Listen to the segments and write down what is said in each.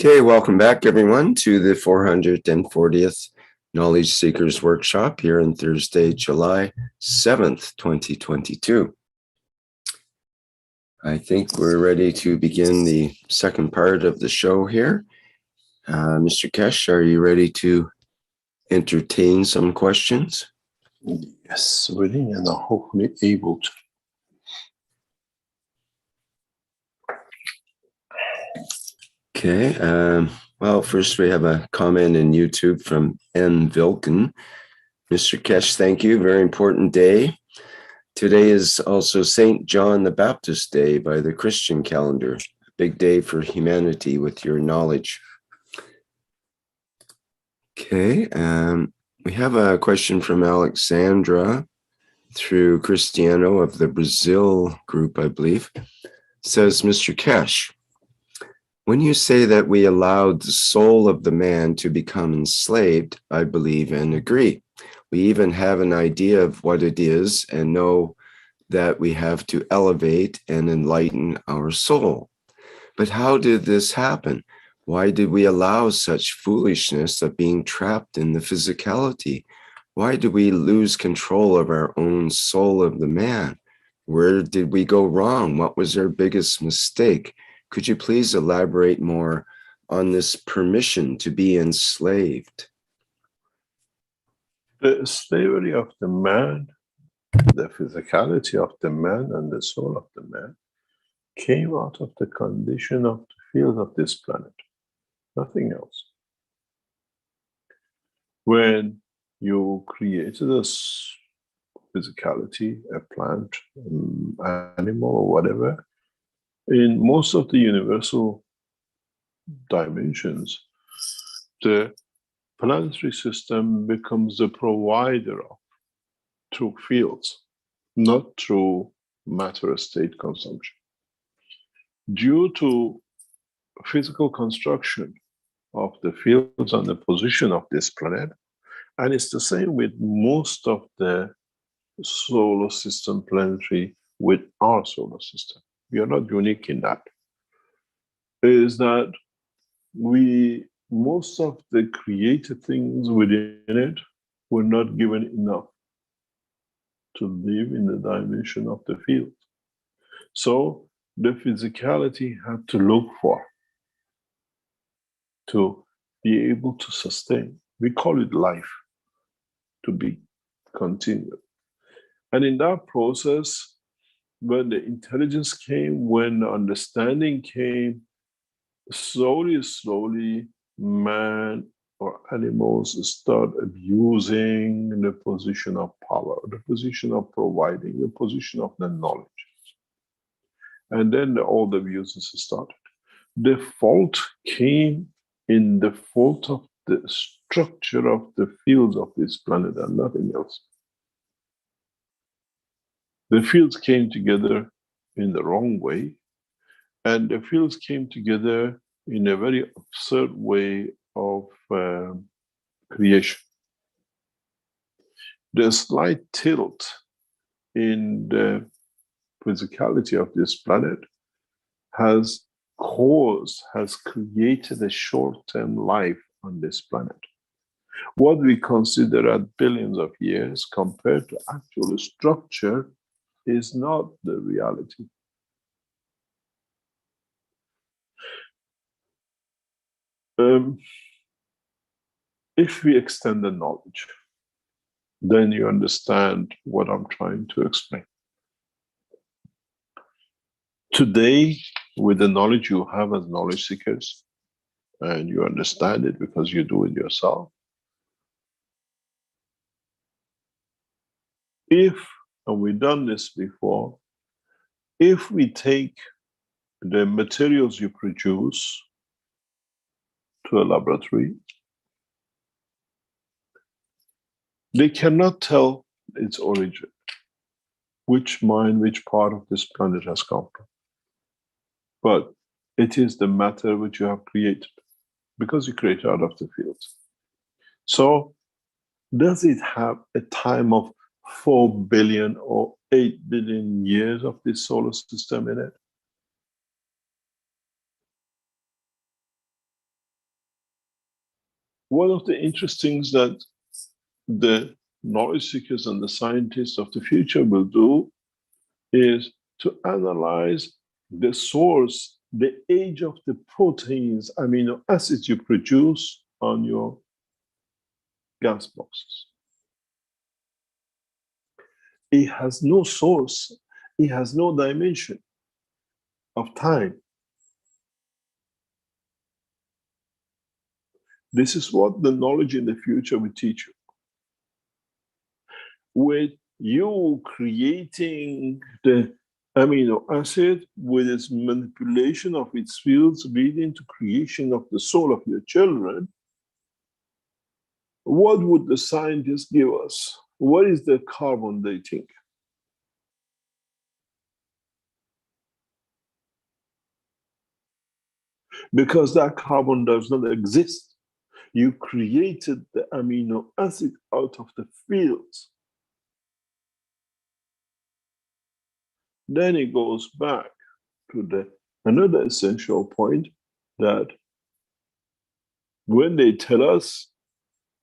Okay, welcome back everyone to the 440th Knowledge Seekers Workshop here on Thursday, July 7th, 2022. I think we're ready to begin the second part of the show here. Mr. Kesh, are you ready to entertain some questions? Yes, willing and hopefully able to. Okay, well, first we have a comment in YouTube from N. Vilken. Mr. Kesh, thank you. Very important day. Today is also St. John the Baptist Day by the Christian calendar. A big day for humanity with your knowledge. Okay, we have a question from Alexandra through Cristiano of the Brazil group, I believe. It says, Mr. Kesh, when you say that we allowed the soul of the man to become enslaved, I believe and agree. We even have an idea of what it is and know that we have to elevate and enlighten our soul. But how did this happen? Why did we allow such foolishness of being trapped in the physicality? Why did we lose control of our own soul of the man? Where did we go wrong? What was our biggest mistake? Could you please elaborate more on this permission to be enslaved? The slavery of the man, the physicality of the man and the soul of the man came out of the condition of the field of this planet, nothing else. When you created a physicality, a plant, animal, or whatever, in most of the universal dimensions, the planetary system becomes the provider of through fields, not through matter state consumption. Due to physical construction of the fields and the position of this planet, and it's the same with most of the solar system planetary with our solar system. We are not unique in that. Is that most of the created things within it were not given enough to live in the dimension of the field. So the physicality had to look for to be able to sustain. We call it life, to be continued. And in that process, when the intelligence came, when the understanding came, slowly, man or animals start abusing the position of power, the position of providing, the position of the knowledge. And then all the abuses started. The fault came in the fault of the structure of the fields of this planet and nothing else. The fields came together in the wrong way, and the fields came together in a very absurd way of creation. The slight tilt in the physicality of this planet has created a short-term life on this planet. What we consider at billions of years compared to actual structure is not the reality. If we extend the knowledge, then you understand what I'm trying to explain. Today, with the knowledge you have as knowledge seekers, and you understand it because you do it yourself, and we've done this before, if we take the materials you produce to a laboratory, they cannot tell its origin, which mind, which part of this planet has come from. But it is the matter which you have created, because you create out of the fields. So does it have a time of 4 billion or 8 billion years of this solar system in it? one of the interesting things that the knowledge seekers and the scientists of the future will do is to analyze the source, the age of the proteins, amino acids you produce on your gas boxes. It has no source, it has no dimension of time. This is what the knowledge in the future will teach you. With you creating the amino acid with its manipulation of its fields leading to creation of the soul of your children, what would the scientists give us? What is the carbon they think? Because that carbon does not exist. You created the amino acid out of the fields. Then it goes back to another essential point that when they tell us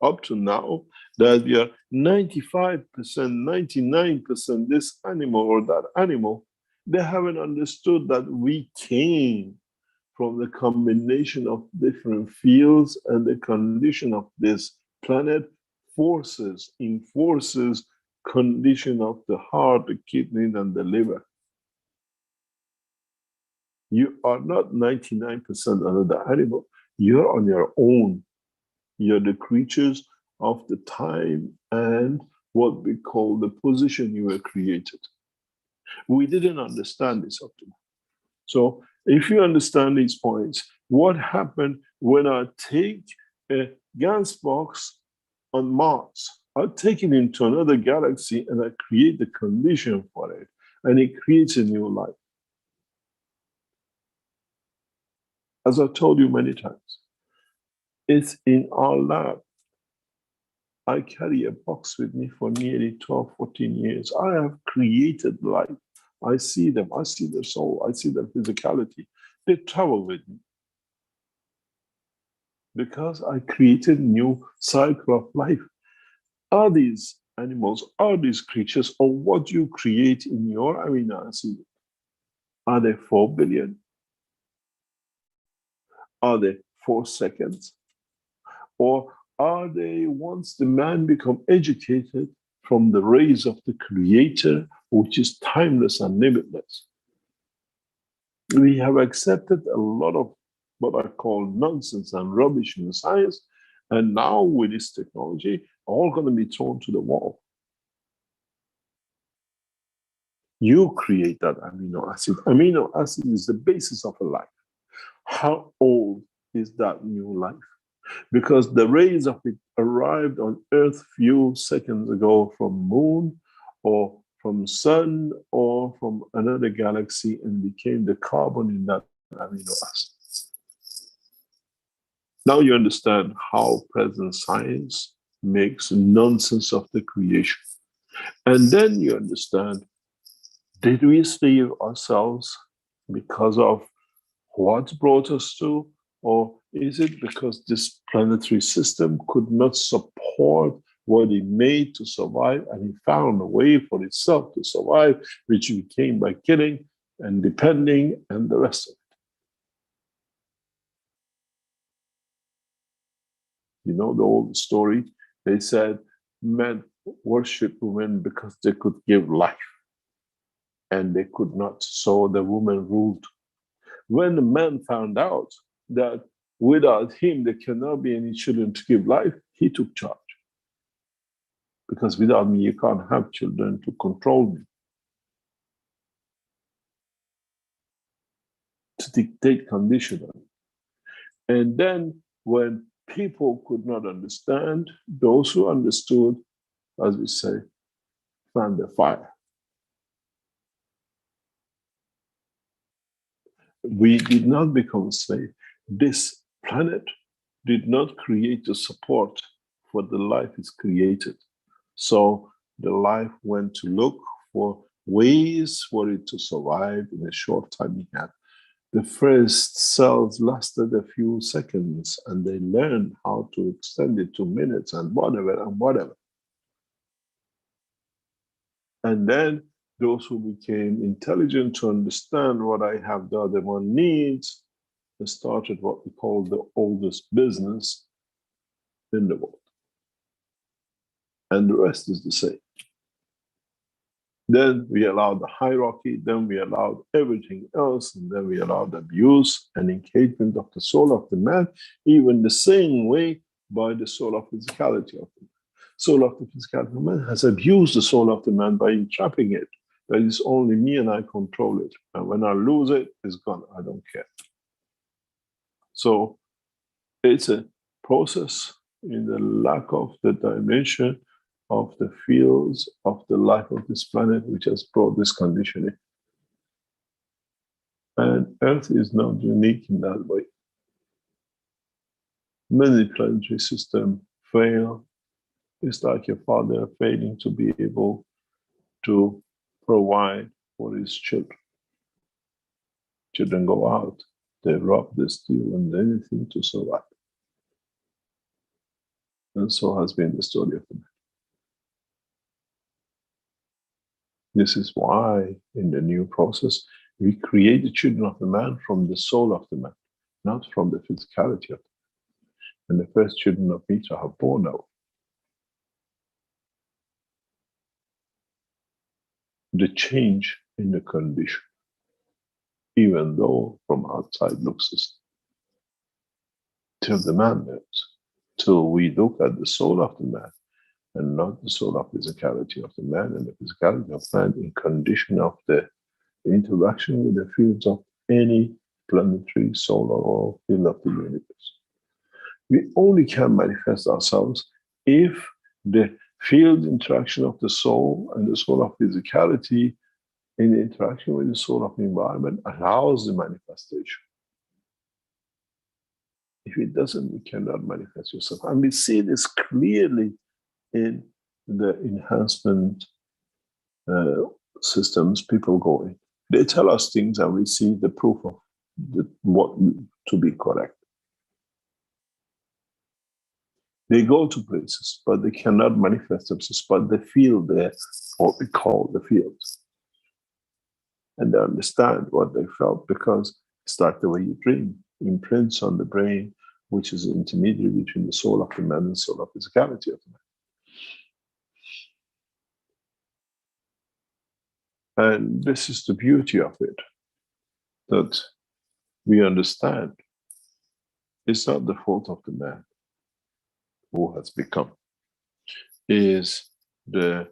up to now that we are 95%, 99% this animal or that animal, they haven't understood that we came from the combination of different fields and the condition of this planet enforces condition of the heart, the kidney, and the liver. You are not 99% another animal. You're on your own. You're the creatures of the time and what we call the position you were created. We didn't understand this up to now. So if you understand these points, what happened when I take a gas box on Mars, I take it into another galaxy and I create the condition for it, and it creates a new life. As I told you many times, it's in our lab. I carry a box with me for nearly 12, 14 years. I have created life. I see them. I see their soul. I see their physicality. They travel with me. Because I created a new cycle of life. Are these animals, are these creatures, or what you create in your amino acid? Are they 4 billion? Are they 4 seconds? Or are they, once the man become educated from the rays of the Creator, which is timeless and limitless? We have accepted a lot of what I call nonsense and rubbish in science, and now with this technology, all going to be thrown to the wall. You create that amino acid. Amino acid is the basis of a life. How old is that new life? Because the rays of it arrived on Earth few seconds ago from moon or from sun or from another galaxy and became the carbon in that amino acid. Now you understand how present science makes nonsense of the creation. And then you understand, did we save ourselves because of what brought us to, or is it because this planetary system could not support what it made to survive, and it found a way for itself to survive, which it became by killing and depending and the rest of it? You know the old story? They said men worship women because they could give life, and they could not, so the woman ruled. When the man found out that without him there cannot be any children to give life, he took charge. Because without me, you can't have children to control me, to dictate conditionally. And then when people could not understand, those who understood, as we say, found the fire. We did not become a slave. This planet did not create the support for the life it's created. So the life went to look for ways for it to survive in a short time it had. The first cells lasted a few seconds, and they learned how to extend it to minutes and whatever and whatever. And then those who became intelligent to understand what I have the other one needs, they started what we call the oldest business in the world. And the rest is the same. Then we allowed the hierarchy, then we allowed everything else, and then we allowed abuse and engagement of the soul of the man, even the same way by the soul of physicality of the man. Soul of the physicality of the man has abused the soul of the man by entrapping it. That is only me and I control it. And when I lose it, it's gone. I don't care. So it's a process in the lack of the dimension of the fields of the life of this planet, which has brought this conditioning. And Earth is not unique in that way. Many planetary systems fail. It's like a father failing to be able to provide for his children. Children go out, they rob, they steal, and anything to survive. And so has been the story of the man. This is why, in the new process, we create the children of the man from the soul of the man, not from the physicality of the man. And the first children of Mitra are born out. The change in the condition, even though from outside looks the same. Till the man knows, till we look at the soul of the man and not the soul of physicality of the man, and the physicality of man in condition of the interaction with the fields of any planetary, solar, or field of the universe. We only can manifest ourselves if the field interaction of the soul and the soul of physicality in the interaction with the soul of the environment allows the manifestation. If it doesn't, you cannot manifest yourself. And we see this clearly in the enhancement systems people go in. They tell us things and we see the proof of what to be correct. They go to places, but they cannot manifest themselves, but they feel there what we call the fields. And they understand what they felt because it's like the way you dream. Imprints on the brain, which is an intermediary between the soul of the man and the soul of physicality of the man. And this is the beauty of it, that we understand it's not the fault of the man who has become, is the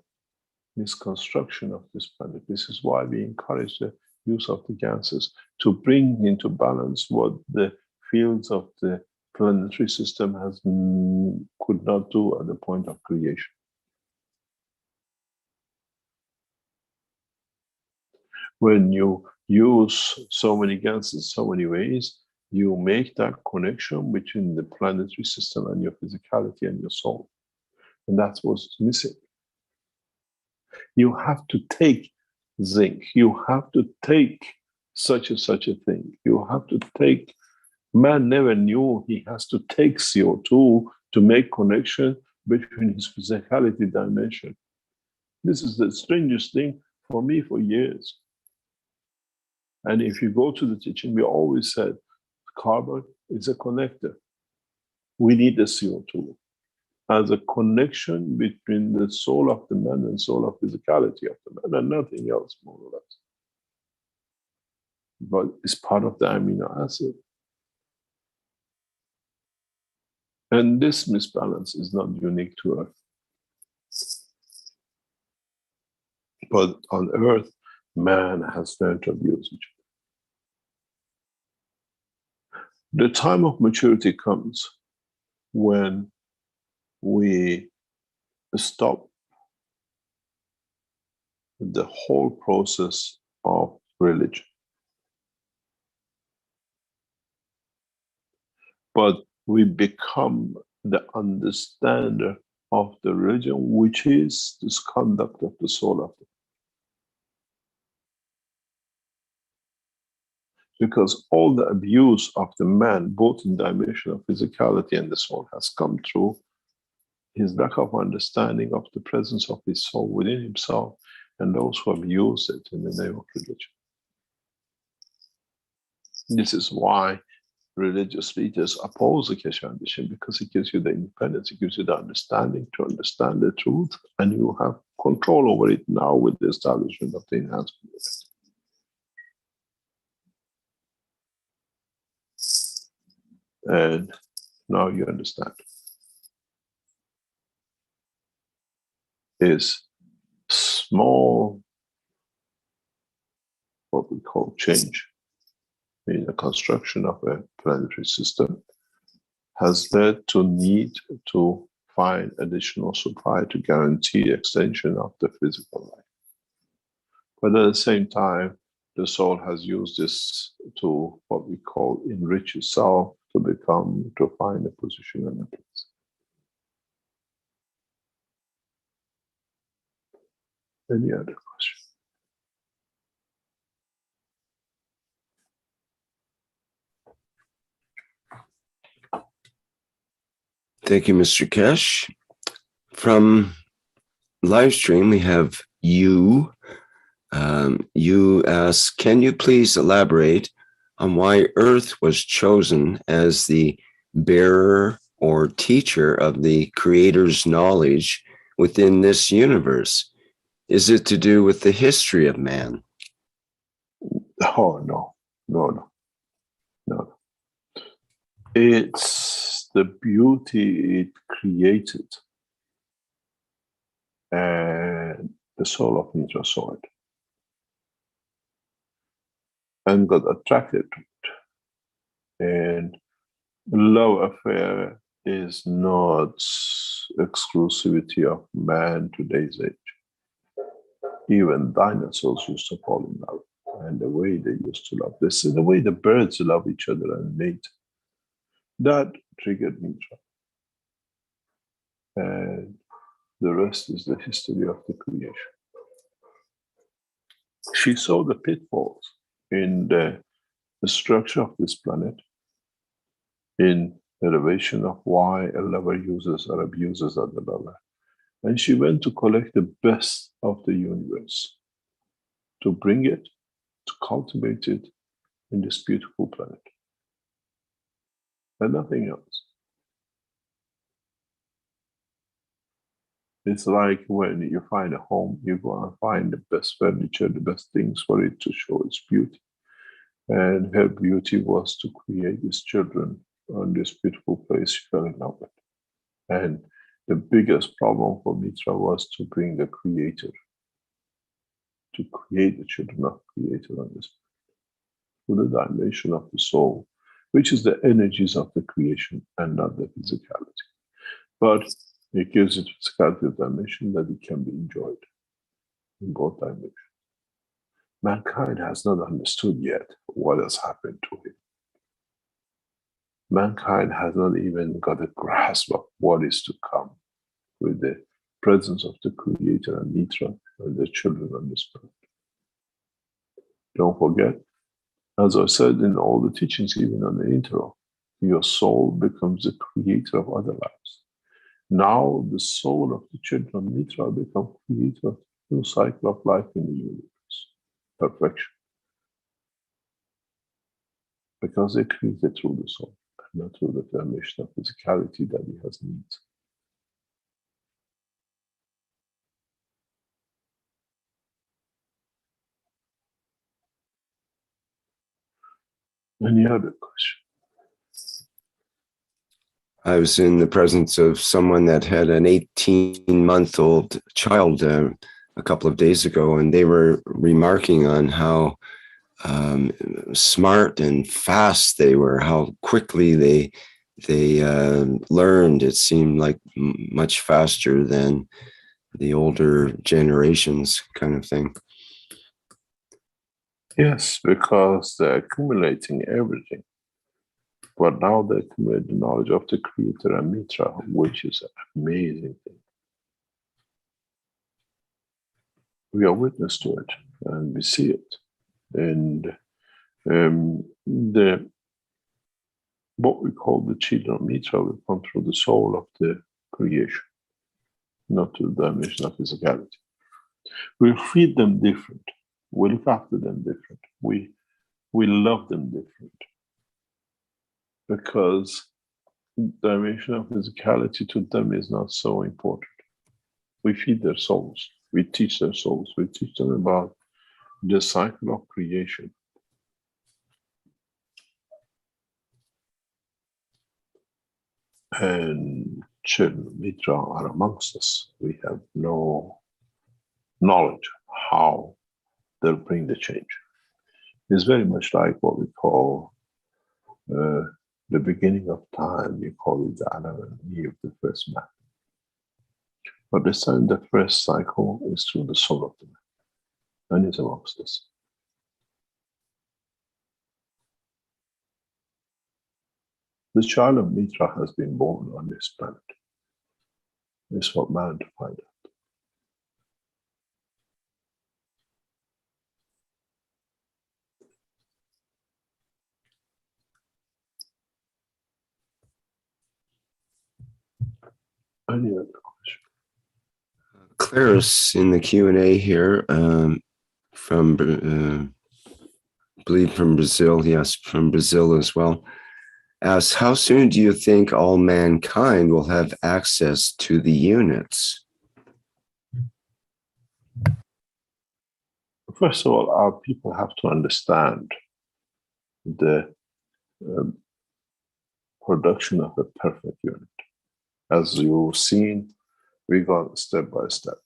misconstruction of this planet. This is why we encourage the use of the ganses to bring into balance what the fields of the planetary system could not do at the point of creation. When you use so many ganses so many ways, you make that connection between the planetary system and your physicality and your soul. And that's what's missing. You have to take zinc. You have to take such and such a thing. You have to take, man never knew he has to take CO2 to make connection between his physicality dimension. This is the strangest thing for me for years. And if you go to the teaching, we always said carbon is a connector. We need the CO2 as a connection between the soul of the man and soul of physicality of the man, and nothing else, more or less. But it's part of the amino acid. And this misbalance is not unique to Earth. But on Earth, man has learned to abuse each other. The time of maturity comes when we stop the whole process of religion. But we become the understander of the religion, which is this conduct of the soul of it. Because all the abuse of the man, both in dimension of physicality and the soul, has come through his lack of understanding of the presence of his soul within himself and those who abuse it in the name of religion. This is why religious leaders oppose the Keshe Foundation, because it gives you the independence, it gives you the understanding to understand the truth, and you have control over it now with the establishment of the enhancement. And now you understand. Is small, what we call change in the construction of a planetary system has led to need to find additional supply to guarantee extension of the physical life. But at the same time, the soul has used this to what we call enrich itself to find a position and a place. Any other question? Thank you, Mr. Kesh. From live stream, we have you. You ask, can you please elaborate on why Earth was chosen as the bearer or teacher of the Creator's knowledge within this universe? Is it to do with the history of man? Oh, no. It's the beauty it created, and the soul of Mitra saw it and got attracted to it. And love affair is not exclusivity of man today's age. Even dinosaurs used to fall in love, and the way they used to love this, the way the birds love each other and mate, that triggered Mitra. And the rest is the history of the creation. She saw the pitfalls in the structure of this planet, in elevation of why a lover uses or abuses other lover. And she went to collect the best of the universe, to bring it, to cultivate it in this beautiful planet. And nothing else. It's like when you find a home, you go and find the best furniture, the best things for it to show its beauty. And her beauty was to create these children on this beautiful place she fell in love with. And the biggest problem for Mitra was to bring the Creator, to create the children of Creator on this planet, to the dimension of the soul, which is the energies of the creation and not the physicality. But it gives it physicality of dimension that it can be enjoyed in both dimensions. Mankind has not understood yet what has happened to it. Mankind has not even got a grasp of what is to come with the presence of the Creator and Mitra and the children on this planet. Don't forget, as I said in all the teachings, even on the intro, your soul becomes the creator of other lives. Now the soul of the children of Mitra become creator of the new cycle of life in the universe. Perfection. Because they created through the soul, and not through the formation of physicality that he has needs. Any other question? I was in the presence of someone that had an 18-month-old child a couple of days ago, and they were remarking on how smart and fast they were, how quickly they learned. It seemed like much faster than the older generations, kind of thing. Yes, because they're accumulating everything. But now they accumulate the knowledge of the Creator and Mitra, which is an amazing thing. We are witness to it, and we see it. And The what we call the children of Mitra will come through the soul of the creation, not to the dimension of physicality. We feed them different. We look after them different. We love them different. Because dimension of physicality to them is not so important. We feed their souls. We teach their souls. We teach them about the cycle of creation. And children of Mitra are amongst us. We have no knowledge how they'll bring the change. It's very much like what we call the beginning of time. You call it the Adam and Eve, the first man. But this time, the first cycle is through the soul of the man, and is amongst us. The child of Mitra has been born on this planet. It's for man to find out. Any other question? Clarice in the Q&A here from, I believe from Brazil, yes, from Brazil as well, asks, how soon do you think all mankind will have access to the units? First of all, our people have to understand the production of a perfect unit. As you've seen, we got step by step.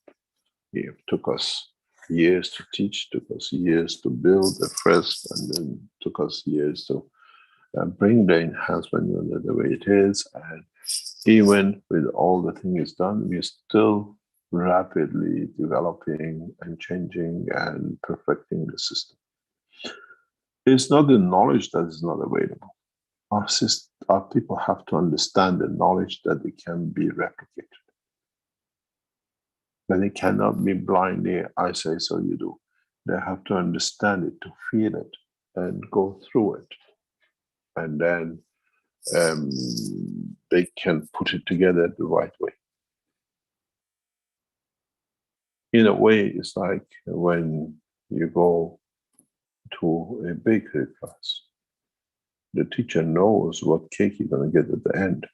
It took us years to teach, took us years to build the first, and then took us years to bring the enhancement unit the way it is. And even with all the things done, we're still rapidly developing and changing and perfecting the system. It's not the knowledge that is not available. Our people have to understand the knowledge that it can be replicated. That it cannot be blindly, I say so, you do. They have to understand it, to feel it, and go through it. And then they can put it together the right way. In a way, it's like when you go to a bakery class. The teacher knows what cake you're going to get at the end,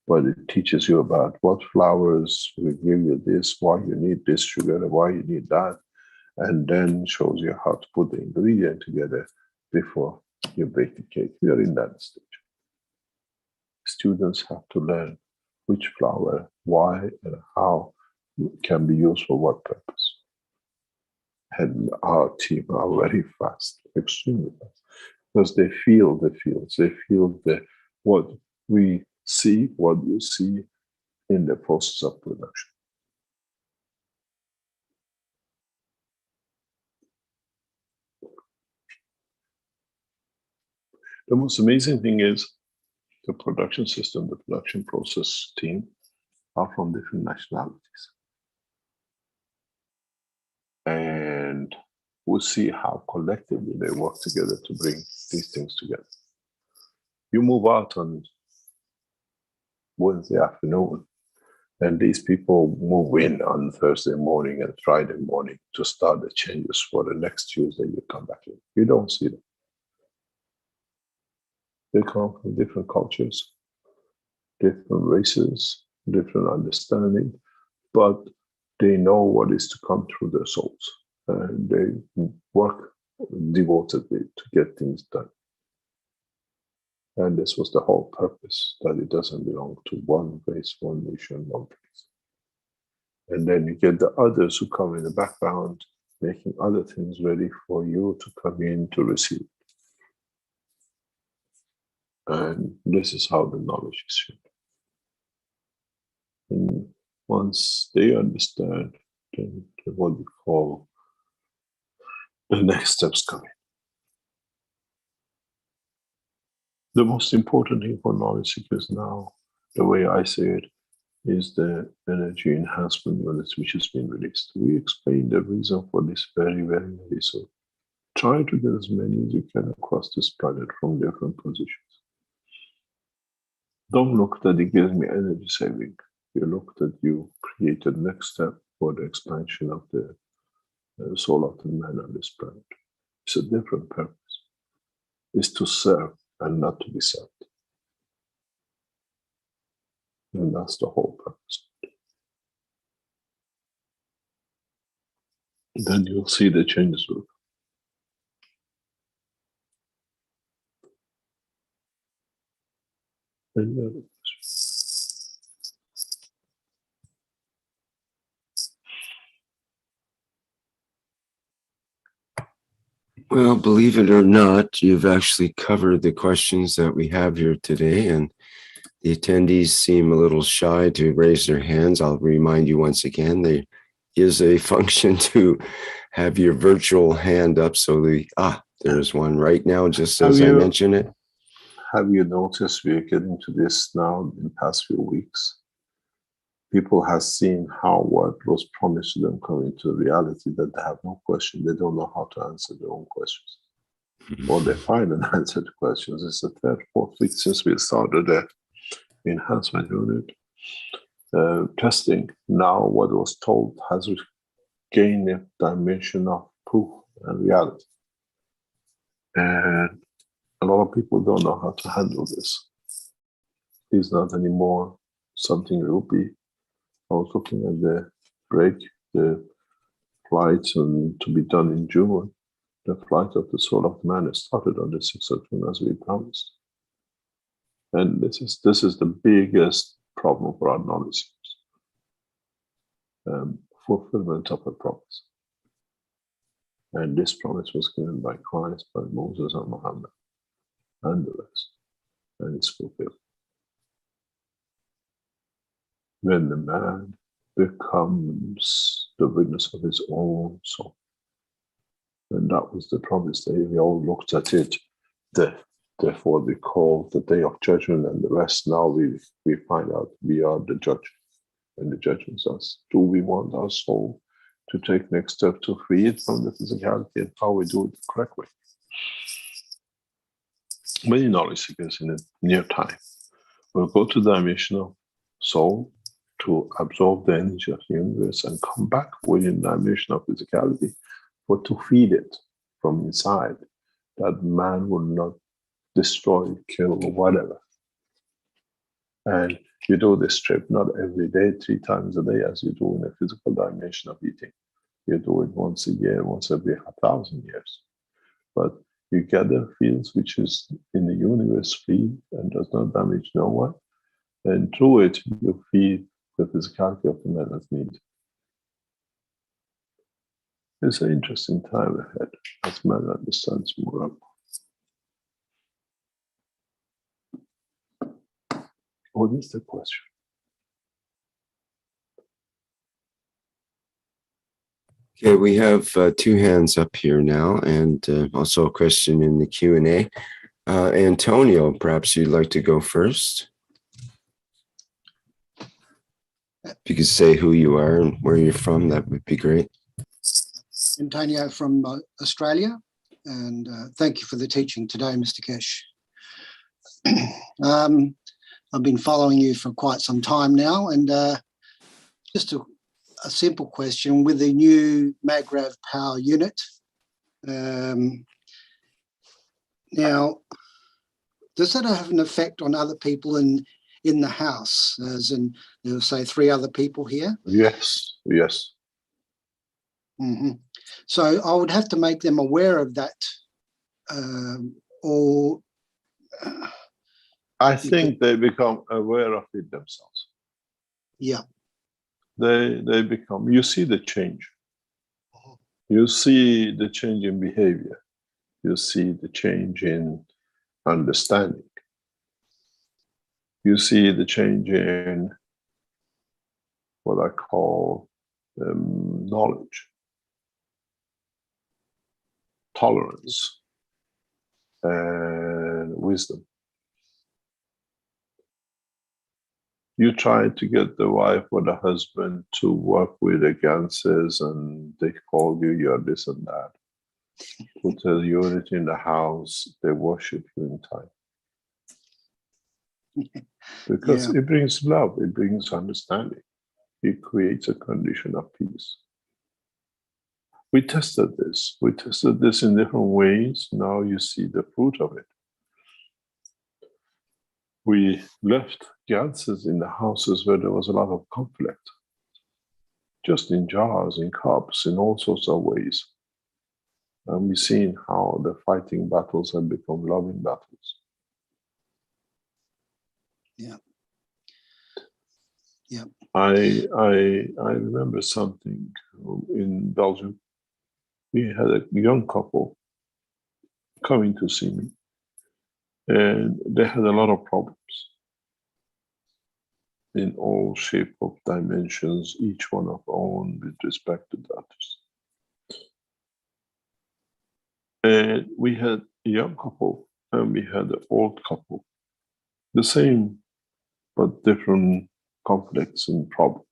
but it teaches you about what flours will give you this, why you need this sugar, why you need that, and then shows you how to put the ingredient together before you bake the cake. We are in that stage. Students have to learn which flour, why, and how can be used for what purpose. And our team are very fast, extremely fast, because they feel the fields, they feel what we see, what you see in the process of production. The most amazing thing is the production system, the production process team are from different nationalities. And we'll see how collectively they work together to bring these things together. You move out on Wednesday afternoon, and these people move in on Thursday morning and Friday morning to start the changes for the next Tuesday you come back in. You don't see them. They come from different cultures, different races, different understanding, but they know what is to come through their souls. And they work devotedly to get things done. And this was the whole purpose, that it doesn't belong to one race, one nation, one place. And then you get the others who come in the background, making other things ready for you to come in to receive. And this is how the knowledge is shared. And once they understand, then what we call the next steps come in. The most important thing for knowledge seekers now, the way I say it, is the energy enhancement units which has been released. We explained the reason for this very, very, very soon. Try to get as many as you can across this planet from different positions. Don't look that it gives me energy saving. You look that you create the next step for the expansion of the soul of the man on this planet. It's a different purpose. It's to serve and not to be served. And that's the whole purpose. Then you'll see the changes will come. Any other questions? Well, believe it or not, you've actually covered the questions that we have here today, and the attendees seem a little shy to raise their hands. I'll remind you once again, there is a function to have your virtual hand up. So there's one right now, just as I mentioned it. Have you noticed we are getting to this now in the past few weeks? People have seen how what was promised to them coming to reality, that they have no question. They don't know how to answer their own questions. Or they find an answer to questions. It's the third, fourth week since we started the enhancement unit testing. Now what was told has gained a dimension of proof and reality. And a lot of people don't know how to handle this. It's not anymore something rupee. I was looking at the break, the flights to be done in June. The flight of the soul of man started on the 6th of June as we promised. And this is the biggest problem for our knowledge. Fulfillment of a promise. And this promise was given by Christ, by Moses and Muhammad and the rest. And it's fulfilled. When the man becomes the witness of his own soul. And that was the promise. They all looked at it. Therefore, we call the day of judgment and the rest. Now we find out we are the judge. And the judgment is us. Do we want our soul to take next step to free it from the physicality, and how we do it the correct way? Many knowledge seekers in the near time will go to the dimension of soul to absorb the energy of the universe and come back within the dimension of physicality, but to feed it from inside, that man will not destroy, kill, or whatever. And you do this trip not every day, 3 times a day, as you do in a physical dimension of eating. You do it once a year, once every 1,000 years. But you gather fields which is in the universe free and does not damage no one. And through it, you feed the physicality of the man as need. It's an interesting time ahead as man understands more of. What is the question? Okay, we have 2 hands up here now, and also a question in the Q&A. Antonio, perhaps you'd like to go first. If you could say who you are and where you're from, that would be great. Antonio from Australia, and thank you for the teaching today, Mr. Kesh. I've been following you for quite some time now, and just a simple question with the new Magrav power unit. Now, does that have an effect on other people in the house, as in, say, 3 other people here? Yes. Mm-hmm. So I would have to make them aware of that, or... I think they become aware of it themselves. Yeah. They become, you see the change. You see the change in behavior. You see the change in understanding. You see the change in what I call knowledge, tolerance, and wisdom. You try to get the wife or the husband to work with the Ganses, and they call you, you're this and that. put a unit in the house, they worship you in time. Because Yeah. it brings love, it brings understanding. It creates a condition of peace. We tested this. We tested this in different ways. Now you see the fruit of it. We left ganses in the houses where there was a lot of conflict, just in jars, in cups, in all sorts of ways. And we've seen how the fighting battles have become loving battles. Yeah. Yeah. I remember something in Belgium. We had a young couple coming to see me, and they had a lot of problems in all shape of dimensions, each one of own with respect to the others. And we had a young couple and we had an old couple, the same but different conflicts and problems.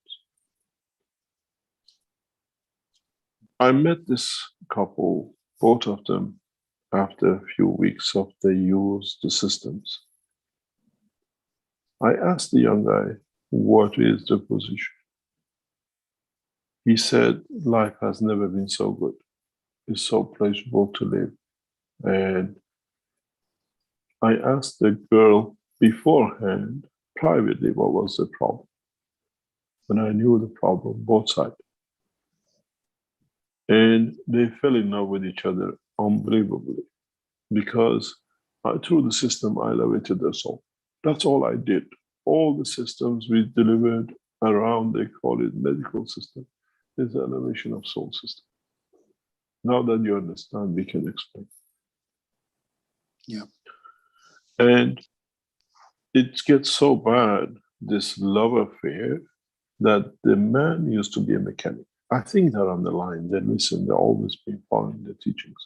I met this couple, both of them, after a few weeks of they used the systems. I asked the young guy, what is the position? He said, life has never been so good. It's so pleasurable to live. And I asked the girl beforehand, privately, what was the problem. And I knew the problem, both sides. And they fell in love with each other unbelievably because through the system, I elevated their soul. That's all I did. All the systems we delivered around, they call it medical system, is the elevation of soul system. Now that you understand, we can explain. Yeah. And it gets so bad, this love affair, that the man used to be a mechanic. I think they're on the line, they listen, they're always been following the teachings.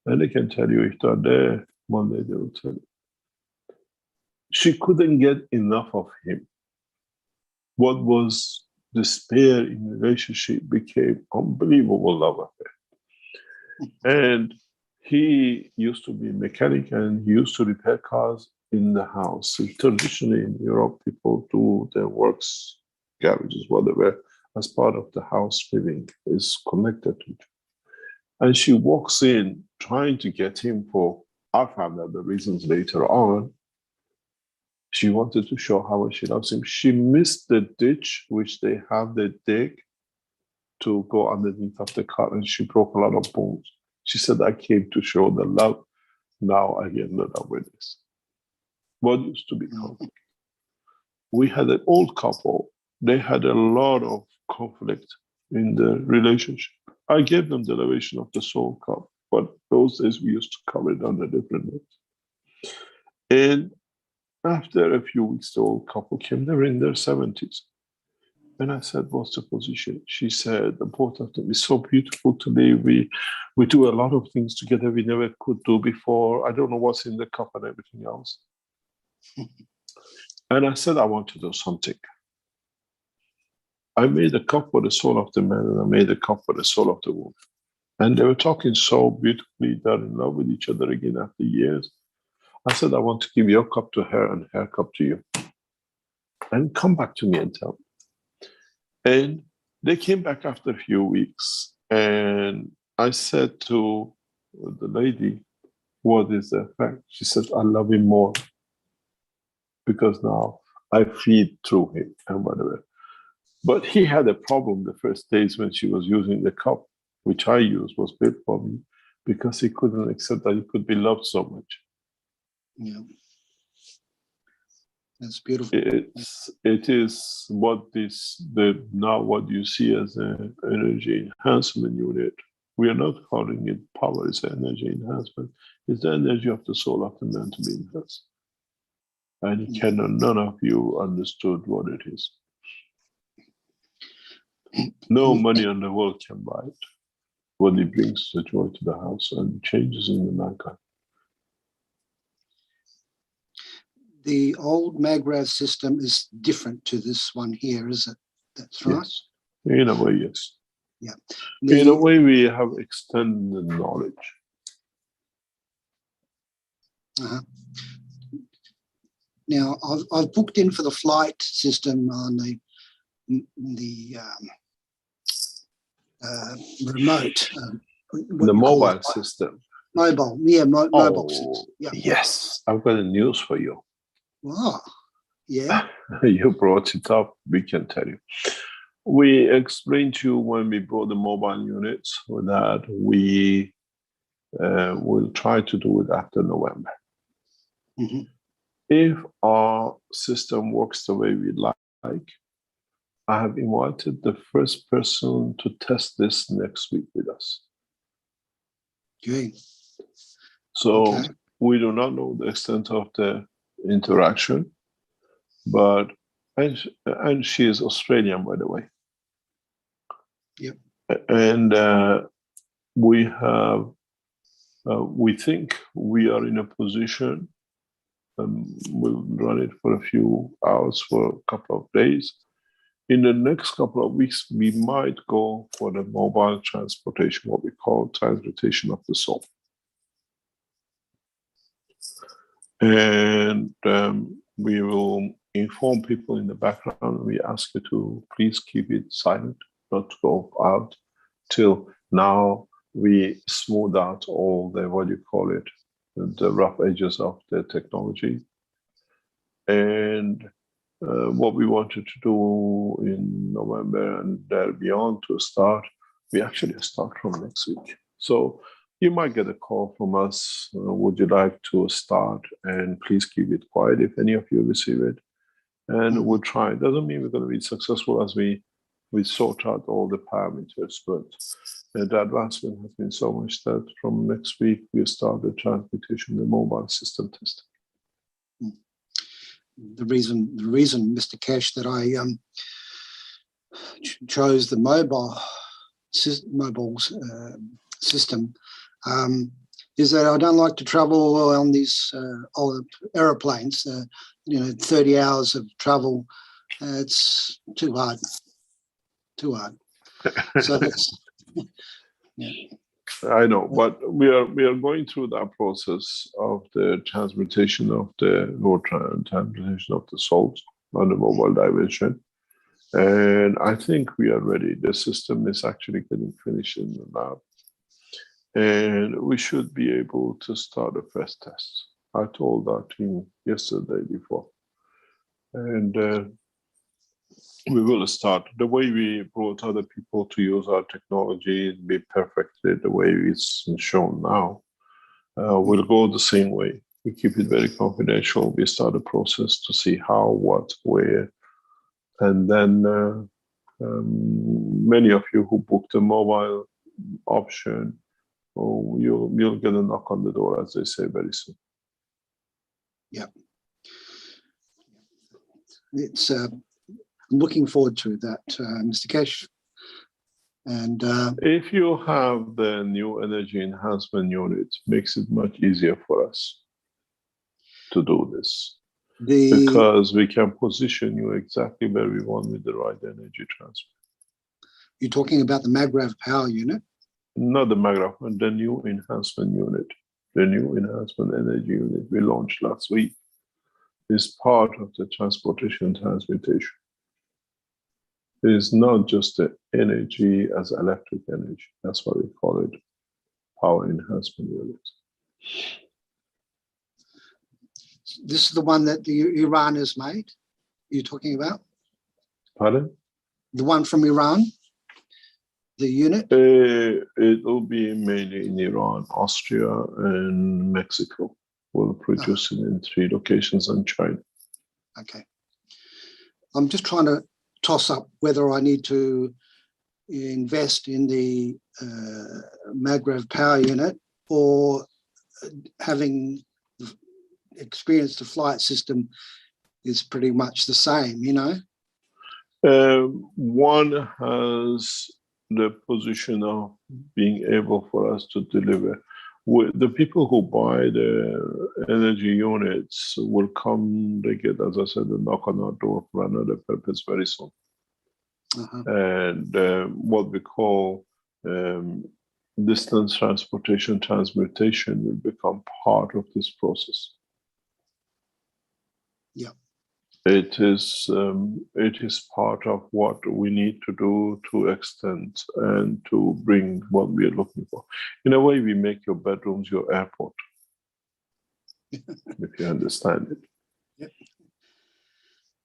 And they can tell you, if they're there, one day they will tell you. She couldn't get enough of him. What was despair in relationship became unbelievable love affair. And he used to be a mechanic and he used to repair cars in the house. So traditionally in Europe, people do their works, garages, whatever, as part of the house living is connected to it. And she walks in trying to get him for, I found out the reasons later on. She wanted to show how much she loves him. She missed the ditch, which they have the dig to go underneath of the car, and she broke a lot of bones. She said, I came to show the love. Now I get rid of with this. What used to be conflict? We had an old couple. They had a lot of conflict in the relationship. I gave them the elevation of the soul cup, but those days we used to cover it under different names. And after a few weeks, the old couple came. They were in their 70s. And I said, what's the position? She said, the both of them is so beautiful to live. We do a lot of things together we never could do before. I don't know what's in the cup and everything else. And I said, I want to do something. I made a cup for the soul of the man and I made a cup for the soul of the woman. And they were talking so beautifully, they're in love with each other again after years. I said, I want to give your cup to her and her cup to you. And come back to me and tell me. And they came back after a few weeks. And I said to the lady, what is the effect? She said, I love him more because now I feed through him and whatever. But he had a problem the first days when she was using the cup, which I used, was built for me, because he couldn't accept that he could be loved so much. Yeah. That's beautiful. It is what now what you see as an energy enhancement unit. We are not calling it power, it's energy enhancement. It's the energy of the soul of the man to be enhanced. And none of you understood what it is. No money in the world can buy it. What it brings the joy to the house and changes in the mankind. The old Magraz system is different to this one here, is it? That's right. Yes. In a way, yes. Yeah. In a way, we have extended knowledge. Uh-huh. Now, I've booked in for the flight system on the remote. What The you call mobile it? system. Mobile, yeah, mobile Oh, system. Yeah. yes. I've got a news for you. Wow. Yeah. You brought it up. We can tell you. We explained to you when we brought the mobile units that we will try to do it after November. Mm-hmm. If our system works the way we like, I have invited the first person to test this next week with us. Good. So Okay. we do not know the extent of the interaction, but and she is Australian, by the way. Yep. And we have, we think we are in a position. We'll run it for a few hours for a couple of days. In the next couple of weeks, we might go for the mobile transportation, what we call transportation of the soul. And we will inform people in the background. We ask you to please keep it silent, not to go out till now we smooth out all the, what you call it, the rough edges of the technology. And what we wanted to do in November and beyond to start, we actually start from next week. So you might get a call from us. Would you like to start? And please keep it quiet if any of you receive it. And we'll try. It doesn't mean we're going to be successful as we sort out all the parameters, but the advancement has been so much that from next week we start the transportation, the mobile system testing. The reason, Mr. Cash, that I chose the mobile system is that I don't like to travel on these old aeroplanes. 30 hours of travel, it's too hard. So that's yeah. I know, but we are going through that process of the transportation of the road transportation of the salt on the mobile dimension, and I think we are ready. The system is actually getting finished in the lab, and we should be able to start the first test. I told our team yesterday before, and we will start. The way we brought other people to use our technology, be perfectly the way it's shown now, we'll go the same way. We keep it very confidential. We start a process to see how, what, where, and then many of you who booked a mobile option, you'll get a knock on the door, as they say, very soon. Yeah. It's I'm looking forward to that, Mr. Cash. And if you have the new energy enhancement unit, makes it much easier for us to do this, because we can position you exactly where we want with the right energy transfer. You're talking about the Magrav power unit? Not the Magrav, the new enhancement unit. The new enhancement energy unit we launched last week is part of the transportation transmutation. It is not just the energy as electric energy. That's what we call it, power enhancement unit. This is the one that the Iran has made, you're talking about? Pardon? The one from Iran, the unit? It will be mainly in Iran, Austria, and Mexico. We'll produce it in 3 locations in China. Okay. I'm just trying to toss up whether I need to invest in the Magrav power unit or having experienced the flight system is pretty much the same, One has the position of being able for us to deliver. The people who buy the energy units will come, they get, as I said, a knock on our door for another purpose very soon. And what we call distance transportation transmutation will become part of this process. Yeah. It is part of what we need to do to extend and to bring what we are looking for. In a way, we make your bedrooms your airport, if you understand it. Yep.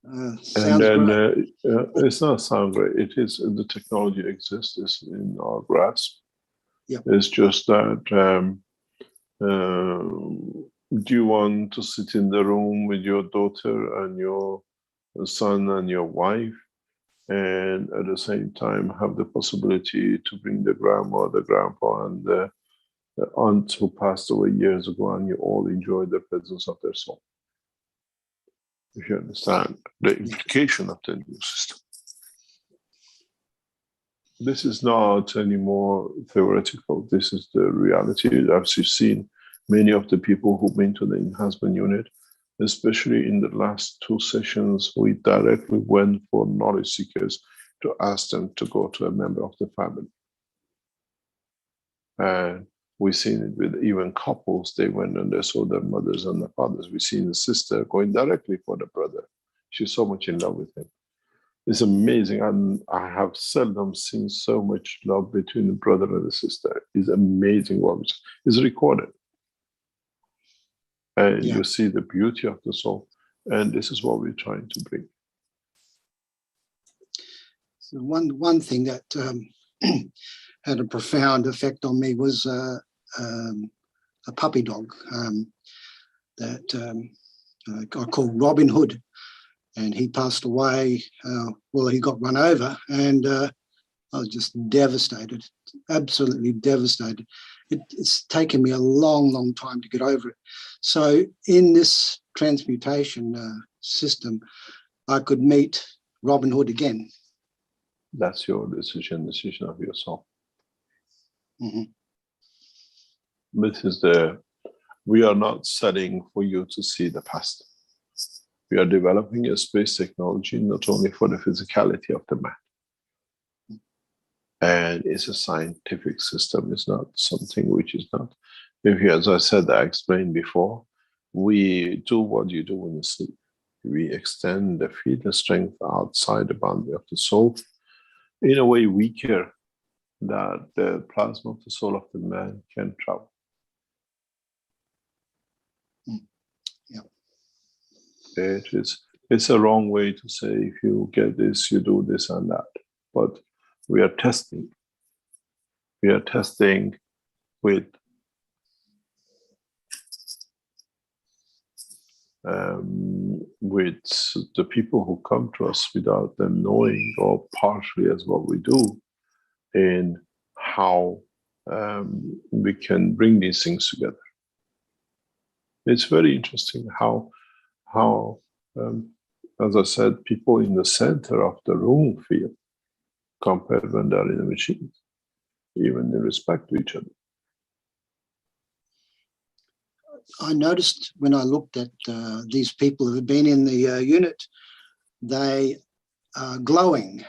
And Sounds then great. it's not sound great. It is, the technology exists, it's in our grasp. Yep. It's just that do you want to sit in the room with your daughter and your son and your wife, and at the same time have the possibility to bring the grandma, the grandpa, and the aunt who passed away years ago, and you all enjoy the presence of their soul? If you understand the implication of the new system. This is not anymore theoretical. This is the reality. As you've seen, many of the people who've been to the enhancement unit, especially in the last 2 sessions, we directly went for knowledge seekers to ask them to go to a member of the family. And we've seen it with even couples. They went and they saw their mothers and their fathers. We've seen the sister going directly for the brother. She's so much in love with him. It's amazing. And I have seldom seen so much love between the brother and the sister. It's amazing what is recorded. And you see the beauty of the soul. And this is what we're trying to bring. So one thing that had a profound effect on me was a puppy dog that I called Robin Hood, and he passed away. Well, he got run over, and I was just devastated, absolutely devastated. It's taken me a long time to get over it. So in this transmutation system, I could meet Robin Hood again. That's your decision of your soul. Mm-hmm. This is we are not setting for you to see the past. We are developing a space technology not only for the physicality of the man. And it's a scientific system. It's not something which is not. As I said, I explained before, we do what you do when you sleep. We extend the field strength outside the boundary of the soul in a way weaker that the plasma of the soul of the man can travel. It's a wrong way to say, if you get this, you do this and that. But we are testing. We are testing with the people who come to us without them knowing, or partially as what we do, in how we can bring these things together. It's very interesting how as I said, people in the center of the room feel compared when they're in the machine, even in respect to each other. I noticed when I looked at these people who have been in the unit, they are glowing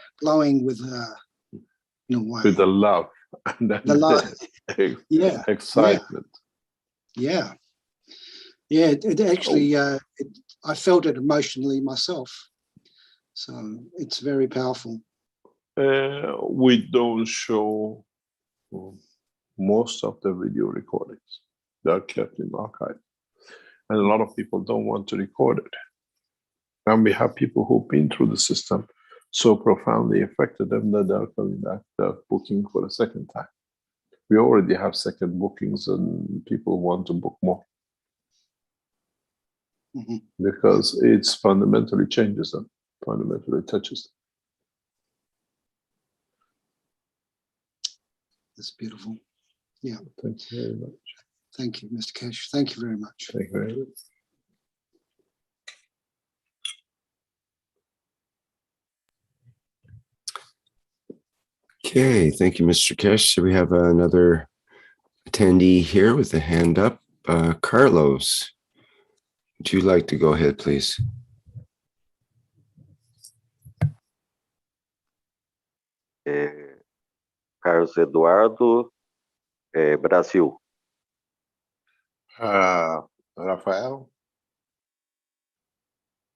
with in a way. With the love and the love. excitement. Yeah. It actually, I felt it emotionally myself. So it's very powerful. We don't show most of the video recordings. They are kept in archive. And a lot of people don't want to record it. And we have people who've been through the system so profoundly affected them that they're coming back, they're booking for a second time. We already have second bookings and people want to book more. Mm-hmm. Because it's fundamentally changes them, fundamentally touches them. That's beautiful. Yeah. Thank you very much. Thank you, Mr. Kesh. Thank you very much. Thank you very much. Okay, thank you, Mr. Kesh. So we have another attendee here with a hand up. Carlos, would you like to go ahead, please? Carlos Eduardo, Brasil. Rafael,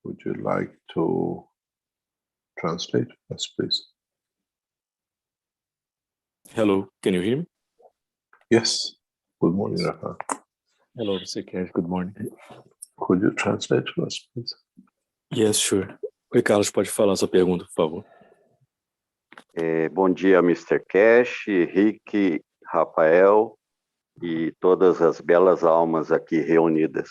would you like to translate for us, please? Hello, can you hear me? Yes. Good morning, Rafael. Hello, Mr. Cash, good morning. Could you translate for us, please? Yes, sure. Oi, Carlos, pode falar sua pergunta, por favor. Bom dia, Mr. Cash, Rick, Rafael e todas as belas almas aqui reunidas.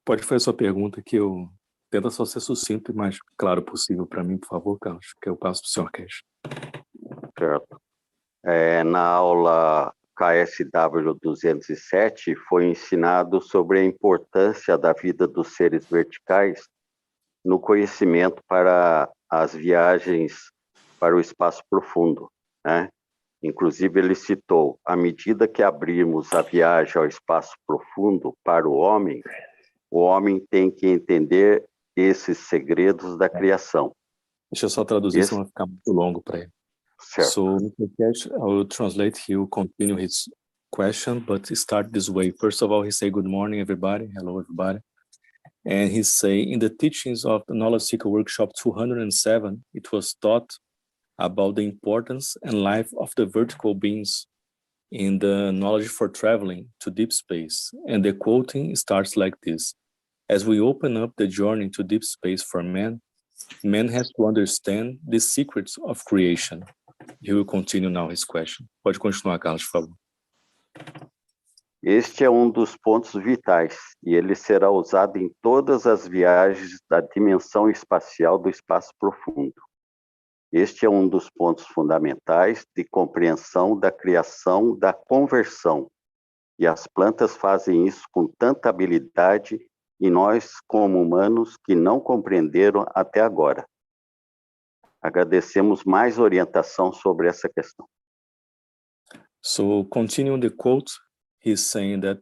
Pode fazer sua pergunta que eu tento só ser sucinto e mais claro possível para mim, por favor, Carlos, que eu passo para o Sr. Cash. Certo. Na aula KSW 207 foi ensinado sobre a importância da vida dos seres verticais no conhecimento para as viagens para o espaço profundo, né? Inclusive ele citou, à medida que abrirmos a viagem ao espaço profundo para o homem tem que entender esses segredos da criação. Deixa eu só traduzir, senão vai ficar muito longo para ele. Certo. So, Mr. Cash, I will translate. He will continue his question, but start this way. First of all, he say, good morning, everybody. Hello, everybody. And he say, in the teachings of the Knowledge Seeker Workshop 207, it was taught about the importance and life of the vertical beings in the knowledge for traveling to deep space. And the quoting starts like this. As we open up the journey to deep space for man has to understand the secrets of creation. He will continue now his question. Pode continuar, Carlos, por favor. Este é um dos pontos vitais e ele será usado em todas as viagens da dimensão espacial do espaço profundo. Este é um dos pontos fundamentais de compreensão da criação, da conversão. E as plantas fazem isso com tanta habilidade e nós, como humanos, que não compreenderam até agora. Agradecemos mais orientação sobre essa questão. So, continuing the quote, he's saying that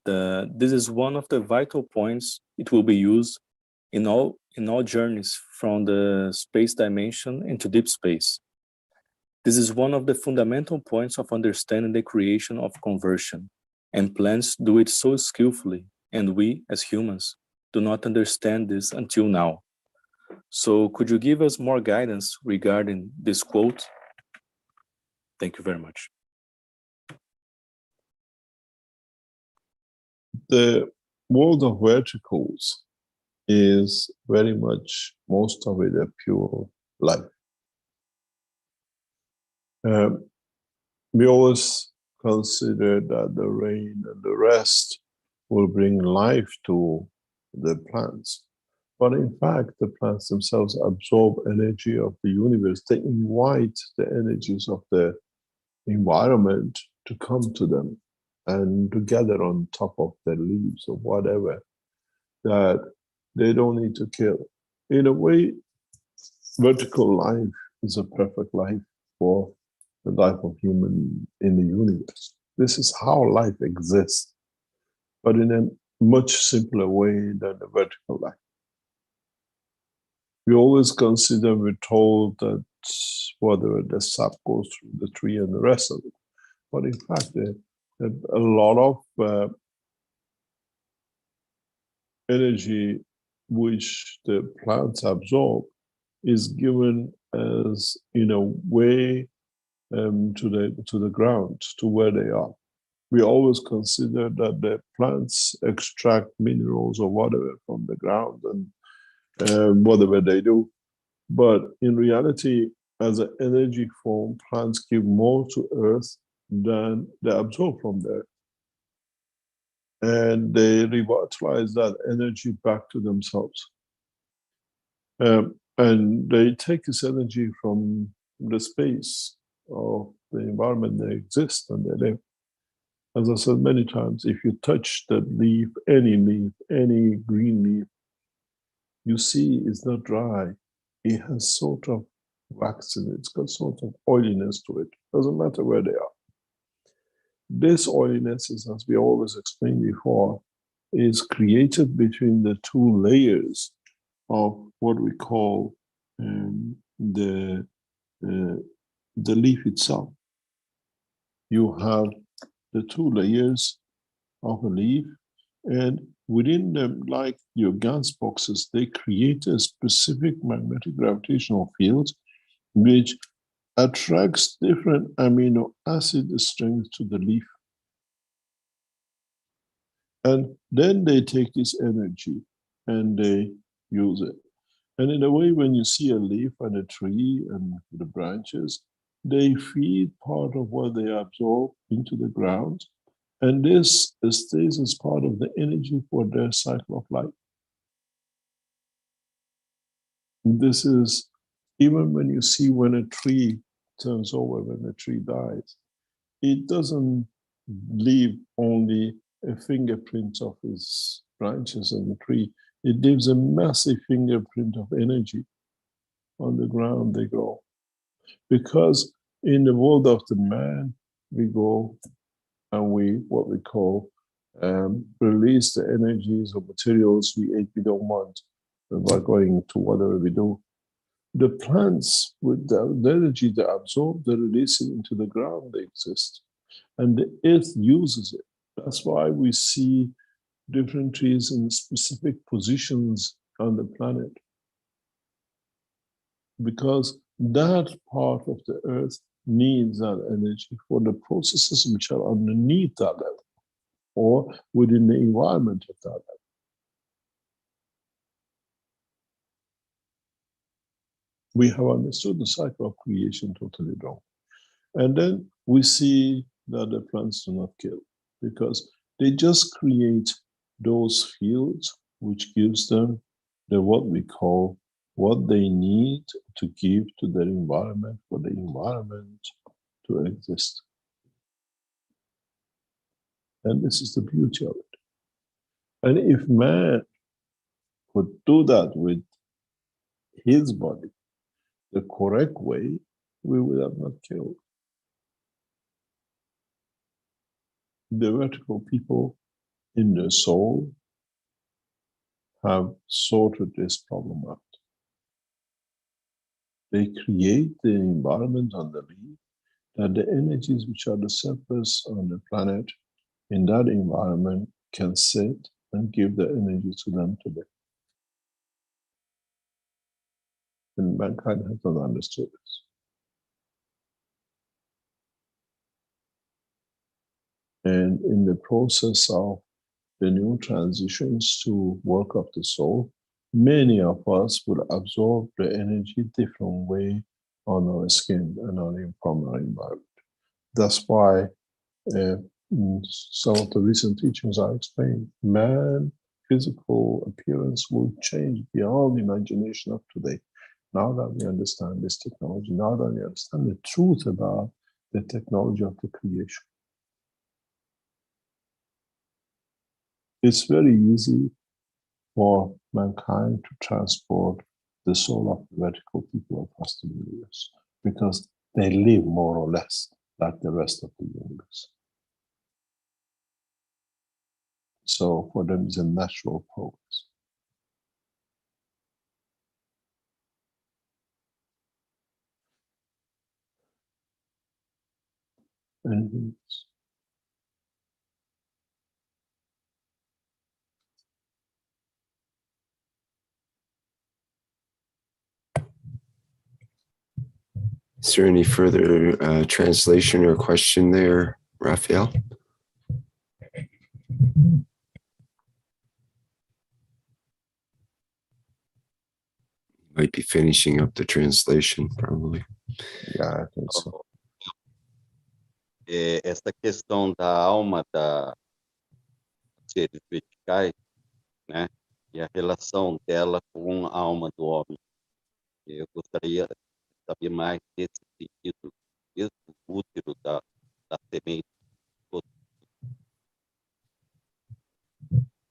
this is one of the vital points it will be used in all journeys from the space dimension into deep space. This is one of the fundamental points of understanding the creation of conversion, and plants do it so skillfully, and we, as humans, do not understand this until now. So could you give us more guidance regarding this quote? Thank you very much. The world of verticals is very much, most of it, a pure life. We always consider that the rain and the rest will bring life to the plants. But in fact, the plants themselves absorb energy of the universe. They invite the energies of the environment to come to them and to gather on top of their leaves or whatever that they don't need to kill. In a way, vertical life is a perfect life for the life of human in the universe. This is how life exists, but in a much simpler way than the vertical life. We always consider, we're told that whether the sap goes through the tree and the rest of it. But in fact, a lot of energy which the plants absorb is given as, in a way, to the ground, to where they are. We always consider that the plants extract minerals or whatever from the ground and whatever they do. But in reality, as an energy form, plants give more to earth than they absorb from there. And they revitalize that energy back to themselves. And they take this energy from the space of the environment they exist and they live. As I said many times, if you touch the leaf, any green leaf, you see it's not dry. It has sort of wax in it. It's got sort of oiliness to it. Doesn't matter where they are. This oiliness is, as we always explained before, is created between the two layers of what we call the leaf itself. You have the two layers of a leaf, and within them, like your gas boxes, they create a specific magnetic gravitational field which attracts different amino acid strengths to the leaf. And then they take this energy and they use it. And in a way, when you see a leaf and a tree and the branches, they feed part of what they absorb into the ground. And this stays as part of the energy for their cycle of life. This is even when you see when a tree turns over, when a tree dies, it doesn't leave only a fingerprint of its branches on the tree. It leaves a massive fingerprint of energy on the ground they grow. Because in the world of the man, we go and we, what we call, release the energies of materials we don't want by going to whatever we do. The plants, with the energy they absorb, they release it into the ground, they exist. And the earth uses it. That's why we see different trees in specific positions on the planet. Because that part of the earth needs that energy for the processes which are underneath that level or within the environment of that level. We have understood the cycle of creation totally wrong. And then we see that the plants do not kill because they just create those fields which gives them the what we call what they need to give to their environment for the environment to exist. And this is the beauty of it. And if man could do that with his body the correct way, we would have not killed. The vertical people in their soul have sorted this problem out. They create the environment on the leaf that the energies which are the surface on the planet in that environment can sit and give the energy to them today. And mankind has not understood this. And in the process of the new transitions to work of the soul, many of us will absorb the energy different way on our skin and from our environment. That's why some of the recent teachings I explained, man physical appearance will change beyond imagination of today. Now that we understand this technology, now that we understand the truth about the technology of the creation, it's very easy for mankind to transport the soul of the vertical people across the universe because they live more or less like the rest of the universe. So for them, it's a natural progress. Anything else? Is there any further translation or question there, Raphael? Might be finishing up the translation, probably. Yeah, I think so. Essa questão da alma da seres verticais, né, e a relação dela com a alma do homem. Eu gostaria de saber mais nesse sentido, desde o útero da semente.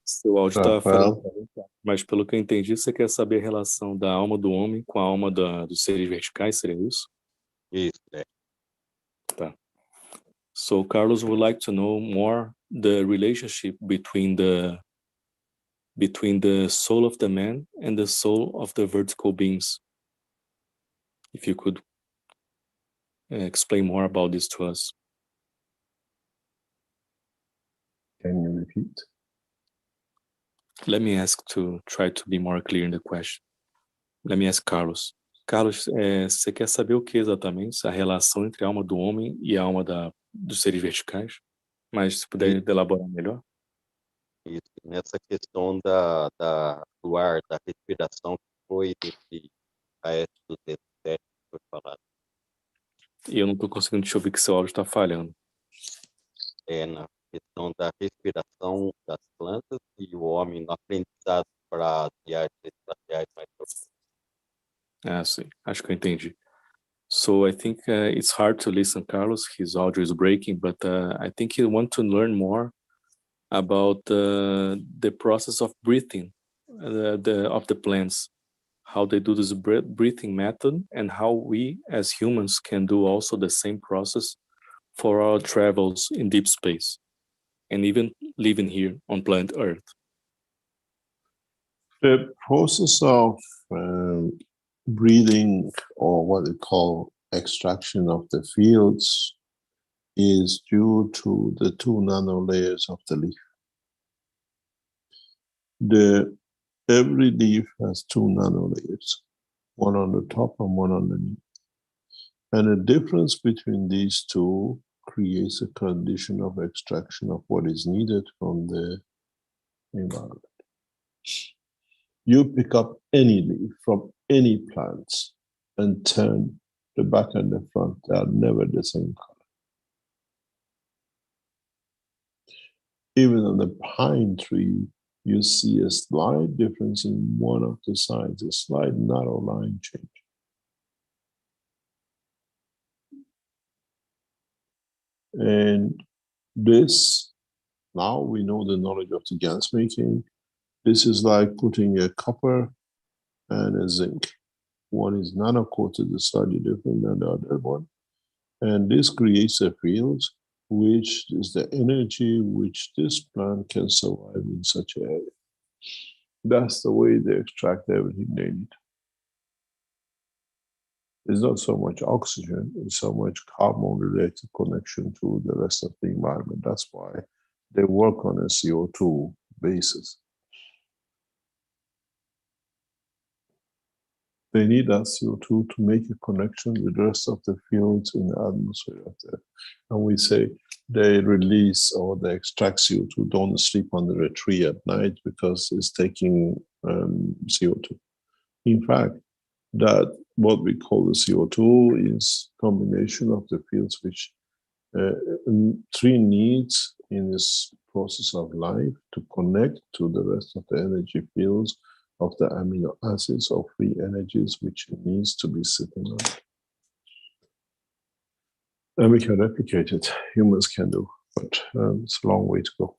Seu áudio está falando, mas pelo que eu entendi, você quer saber a relação da alma do homem com a alma dos seres verticais, seria isso? Isso, é. Tá. So Carlos would like to know more the relationship between the soul of the man and the soul of the vertical beings. If you could explain more about this to us. Can you repeat? Let me ask to try to be more clear in the question. Let me ask Carlos. Carlos, você quer saber o que exatamente? A relação entre a alma do homem e a alma dos seres verticais? Mas se puder elaborar melhor. Isso, nessa questão do ar, da respiração, que foi desse AS-207 que foi falado. E eu não estou conseguindo te ouvir que seu áudio está falhando. Na questão da respiração das plantas e o homem no aprendizado para as viagens espaciais mais profundas. Sim, acho que eu entendi. So I think it's hard to listen, Carlos. His audio is breaking, but I think you want to learn more about the process of breathing of the plants, how they do this breathing method, and how we as humans can do also the same process for our travels in deep space and even living here on planet Earth. The process of breathing, or what they call extraction of the fields, is due to the 2 nanolayers of the leaf. Every leaf has 2 nanolayers, one on the top and one underneath. And the difference between these two creates a condition of extraction of what is needed from the environment. You pick up any leaf from any plants and turn the back and the front, they are never the same color. Even on the pine tree, you see a slight difference in one of the sides, a slight narrow line change. And this, now we know the knowledge of the gas making. This is like putting a copper and a zinc. One is nano-coated, slightly different than the other one. And this creates a field, which is the energy which this plant can survive in such an area. That's the way they extract everything they need. It's not so much oxygen, it's so much carbon-related connection to the rest of the environment. That's why they work on a CO2 basis. They need that CO2 to make a connection with the rest of the fields in the atmosphere of the, and we say they release or they extract CO2, don't sleep under a tree at night because it's taking CO2. In fact, that what we call the CO2 is combination of the fields which tree needs in this process of life to connect to the rest of the energy fields of the amino acids or free energies which it needs to be sitting on. And we can replicate it, humans can do, but it's a long way to go.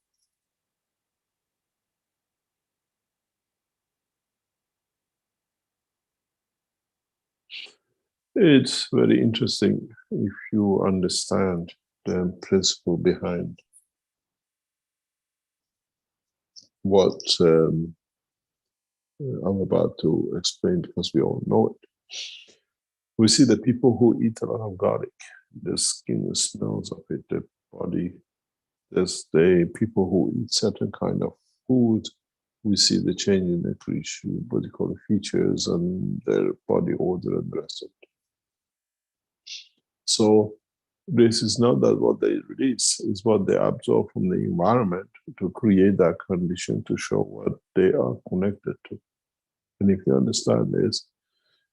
It's very interesting if you understand the principle behind what I'm about to explain, because we all know it. We see the people who eat a lot of garlic, the skin smells of it, the body. There's the people who eat certain kind of food, we see the change in their what you call the features and their body odor and the rest of it. So this is not that what they release, it's what they absorb from the environment to create that condition to show what they are connected to. And if you understand this,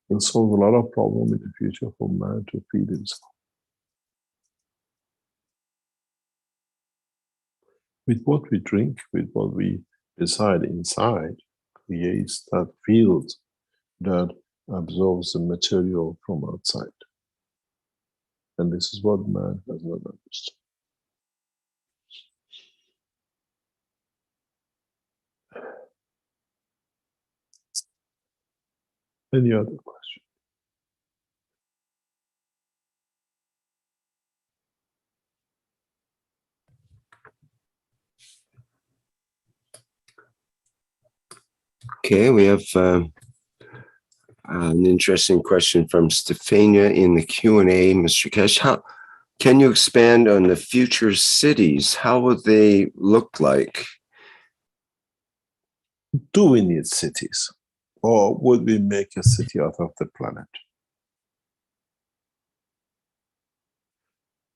it'll solve a lot of problems in the future for man to feed himself. With what we drink, with what we decide inside, creates that field that absorbs the material from outside. And this is what man has not understood. Any other question? Okay, we have An interesting question from Stefania in the Q&A, Mr. Kesh. How can you expand on the future cities? How will they look like? Do we need cities? Or would we make a city out of the planet?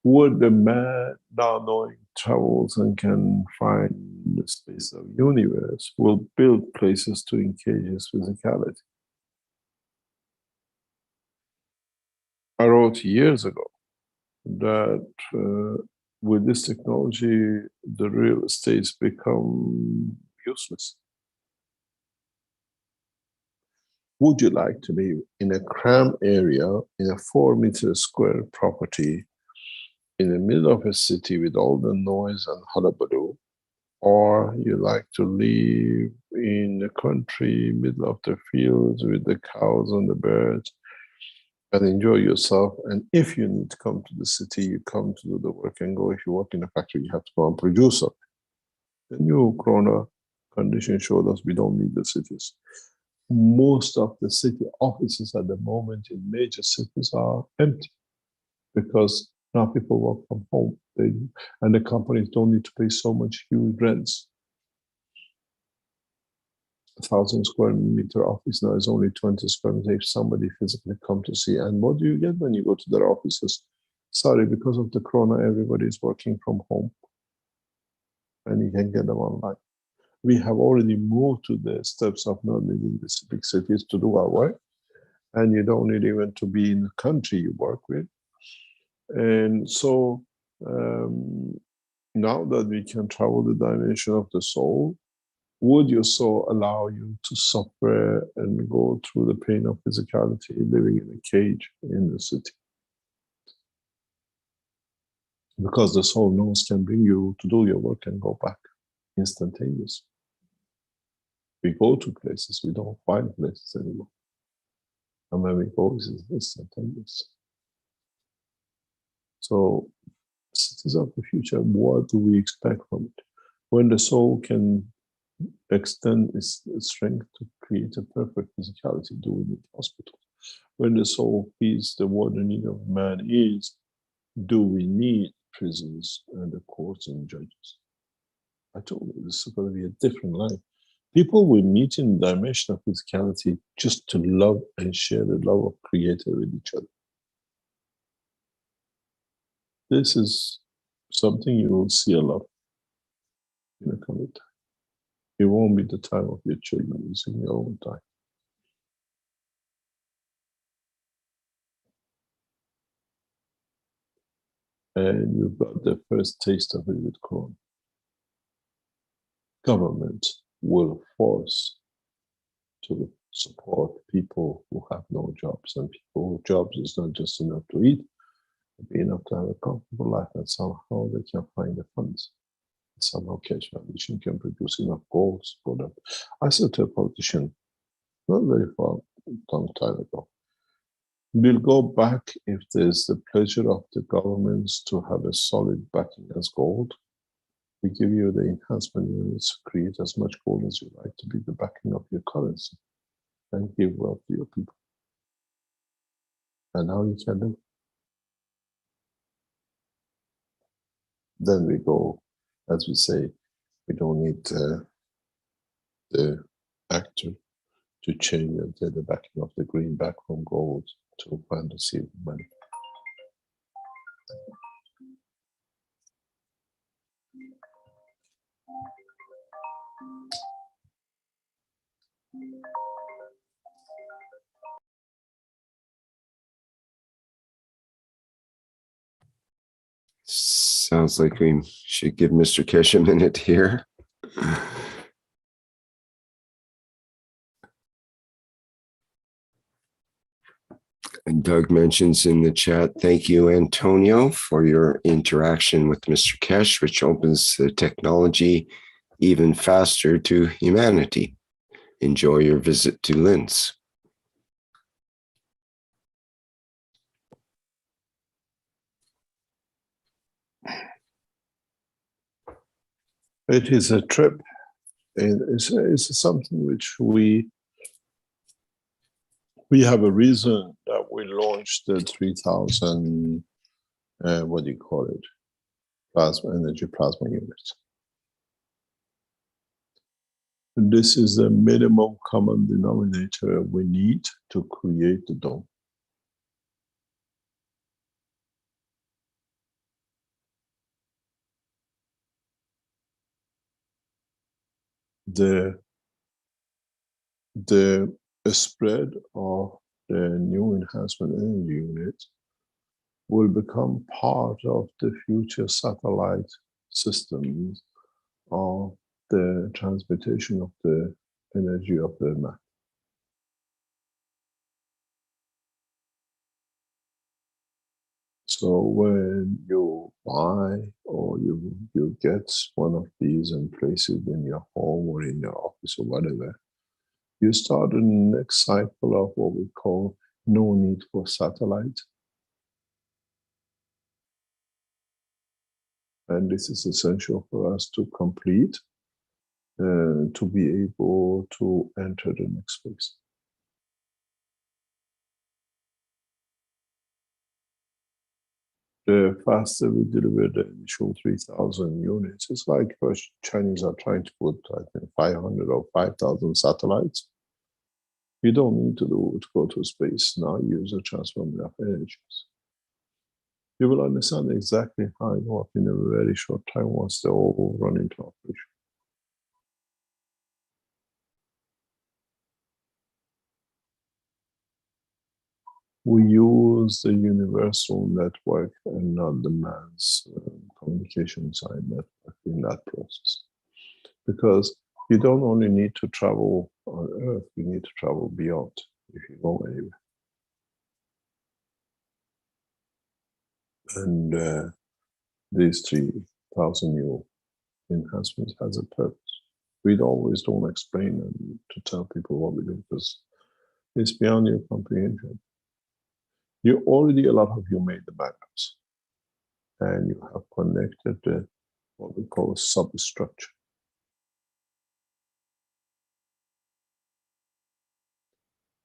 Would the man now knowing travels and can find the space of universe will build places to engage his physicality? I wrote years ago that with this technology, the real estates become useless. Would you like to be in a cramped area in a 4-meter square property in the middle of a city with all the noise and hullabaloo, or you like to live in the country, middle of the fields with the cows and the birds, and enjoy yourself? And if you need to come to the city, you come to do the work and go. If you work in a factory, you have to go and produce something. The new Corona condition showed us we don't need the cities. Most of the city offices at the moment in major cities are empty because now people work from home, and the companies don't need to pay so much huge rents. 1,000 square meter office now is only 20 square meters if somebody physically come to see. And what do you get when you go to their offices? Sorry, because of the corona, everybody is working from home, and you can get them online. We have already moved to the steps of not needing the big cities to do our work, and you don't need even to be in the country you work with. And so now that we can travel the dimension of the soul, would your soul allow you to suffer and go through the pain of physicality, living in a cage in the city? Because the soul knows can bring you to do your work and go back instantaneously. We go to places, we don't find places anymore. And when we go, it's instantaneous. So, cities of the future, what do we expect from it? When the soul can extend its strength to create a perfect physicality, do we need hospitals? When the soul feels the what the need of man is, do we need prisons and the courts and judges? I told you, this is going to be a different life. People will meet in the dimension of physicality just to love and share the love of Creator with each other. This is something you will see a lot in the coming time. It won't be the time of your children, it's in your own time. And you've got the first taste of it with Corona. Government will force to support people who have no jobs, and people whose jobs is not just enough to eat, but be enough to have a comfortable life, and somehow they can find the funds. Somehow Keshe Foundation can produce enough goals for them. I said to a politician, not very far, long time ago, we'll go back if there's the pleasure of the governments to have a solid backing as gold. We give you the enhancement units to create as much gold as you like to be the backing of your currency and give wealth to your people. And how you can do. Then we go, as we say, we don't need the actor to change the backing of the greenback from gold to fantasy money. Sounds like we should give Mr. Keshe a minute here. And Doug mentions in the chat, thank you, Antonio, for your interaction with Mr. Keshe, which opens the technology even faster to humanity. Enjoy your visit to Linz. It is a trip. It's something which we we have a reason that we launched the 3000, what do you call it? Energy plasma units. This is the minimum common denominator we need to create the dome. The spread of the new enhancement energy unit will become part of the future satellite systems of the transmutation of the energy of the map. So when you buy or you get one of these and place it in your home or in your office or whatever, you start the next cycle of what we call no need for satellite. And this is essential for us to complete, to be able to enter the next phase. The faster we deliver the initial 3,000 units, it's like first Chinese are trying to put, I think, 500 or 5,000 satellites. You don't need to go to space now. Use a transformer of energies. You will understand exactly how it works in a very short time once they all run into operation. We use the universal network and not the man's communication side network in that process. Because you don't only need to travel on Earth, you need to travel beyond if you go anywhere. And these 3,000 new enhancements has a purpose. We always don't explain and to tell people what we do because it's beyond your comprehension. You already, a lot of you made the backups and you have connected the, what we call a substructure.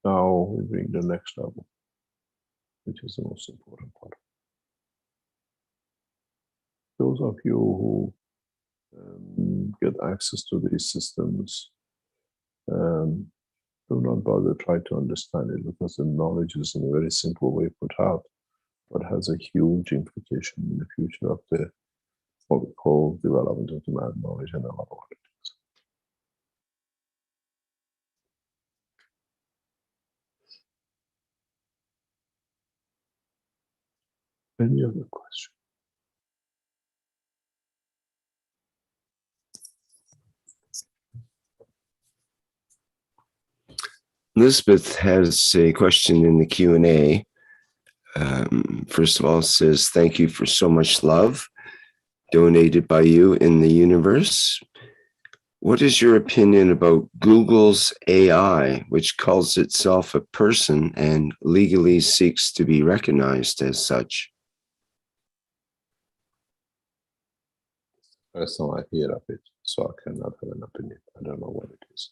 Now we bring the next level, which is the most important part. Those of you who get access to these systems, do not bother try to understand it because the knowledge is in a very simple way put out, but has a huge implication in the future of the what we call development of demand knowledge and a lot of other things. Any other question? Elizabeth has a question in the Q&A. First of all, it says, thank you for so much love donated by you in the universe. What is your opinion about Google's AI, which calls itself a person and legally seeks to be recognized as such? First time I hear of it, so I cannot have an opinion. I don't know what it is.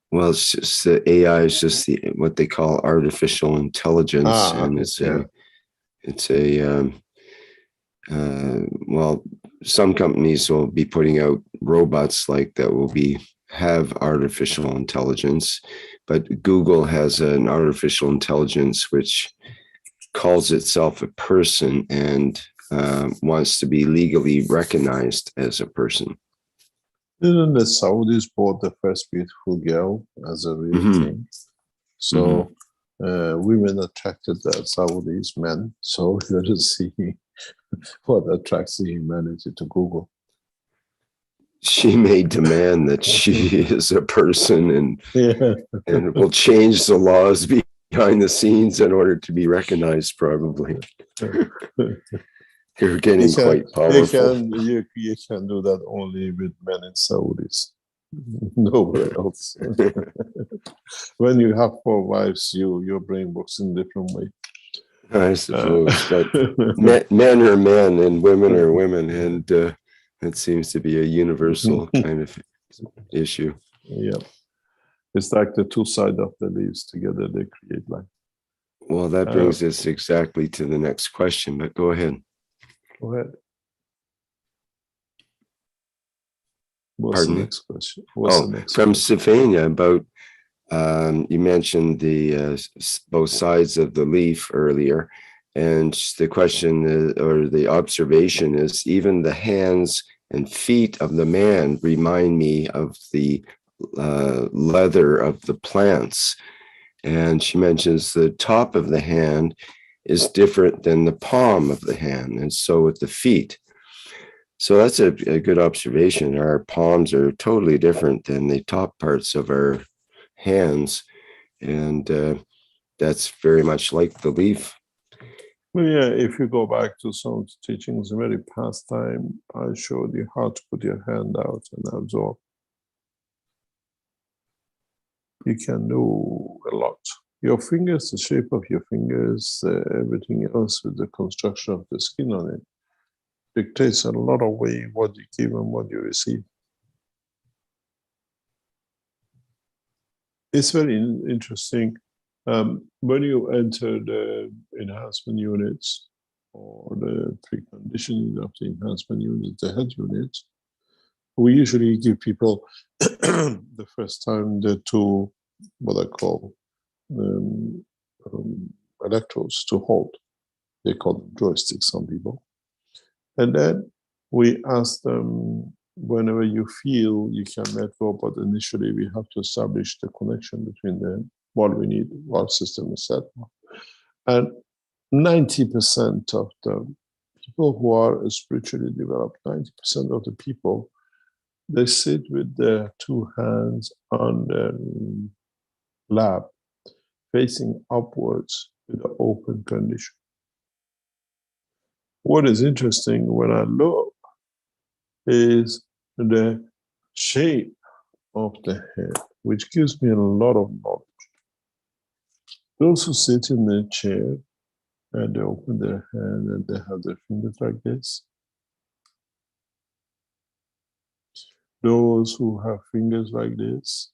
Well, it's just the AI is just what they call artificial intelligence, and well, some companies will be putting out robots like that will have artificial intelligence, but Google has an artificial intelligence which calls itself a person and wants to be legally recognized as a person. Didn't the Saudis bought the first beautiful girl as a real thing? So women attracted the Saudis men. So let us see what attracts the humanity to Google. She may demand that she is a person and will change the laws behind the scenes in order to be recognized, probably. You're getting quite powerful. You can do that only with men in Saudis. Nowhere else. When you have 4 wives, your brain works in a different way. I suppose, but men are men and women are women, and it seems to be a universal kind of issue. Yeah. It's like the two sides of the leaves together, they create life. Well, that brings us exactly to the next question, but go ahead. Go ahead. What's Pardon the me? next question? What's the next from question? Sifania about, you mentioned the both sides of the leaf earlier, and the question or the observation is even the hands and feet of the man remind me of the leather of the plants. And she mentions the top of the hand is different than the palm of the hand, and so with the feet. So that's a good observation. Our palms are totally different than the top parts of our hands, and that's very much like the leaf. Well, yeah, if you go back to some teachings, the very past time, I showed you how to put your hand out and absorb. You can do a lot. Your fingers, the shape of your fingers, everything else with the construction of the skin on it, dictates a lot of way what you give and what you receive. It's very interesting. When you enter the enhancement units or the preconditioning of the enhancement units, the head units, we usually give people the first time the two, what I call electrodes to hold. They call them joysticks, some people. And then we ask them, whenever you feel you can let go, but initially we have to establish the connection between them, what we need, what system is set up. And 90% of the people who are spiritually developed, 90% of the people, they sit with their two hands on their lap, facing upwards with an open condition. What is interesting when I look is the shape of the head, which gives me a lot of knowledge. Those who sit in their chair and they open their hand and they have their fingers like this. Those who have fingers like this.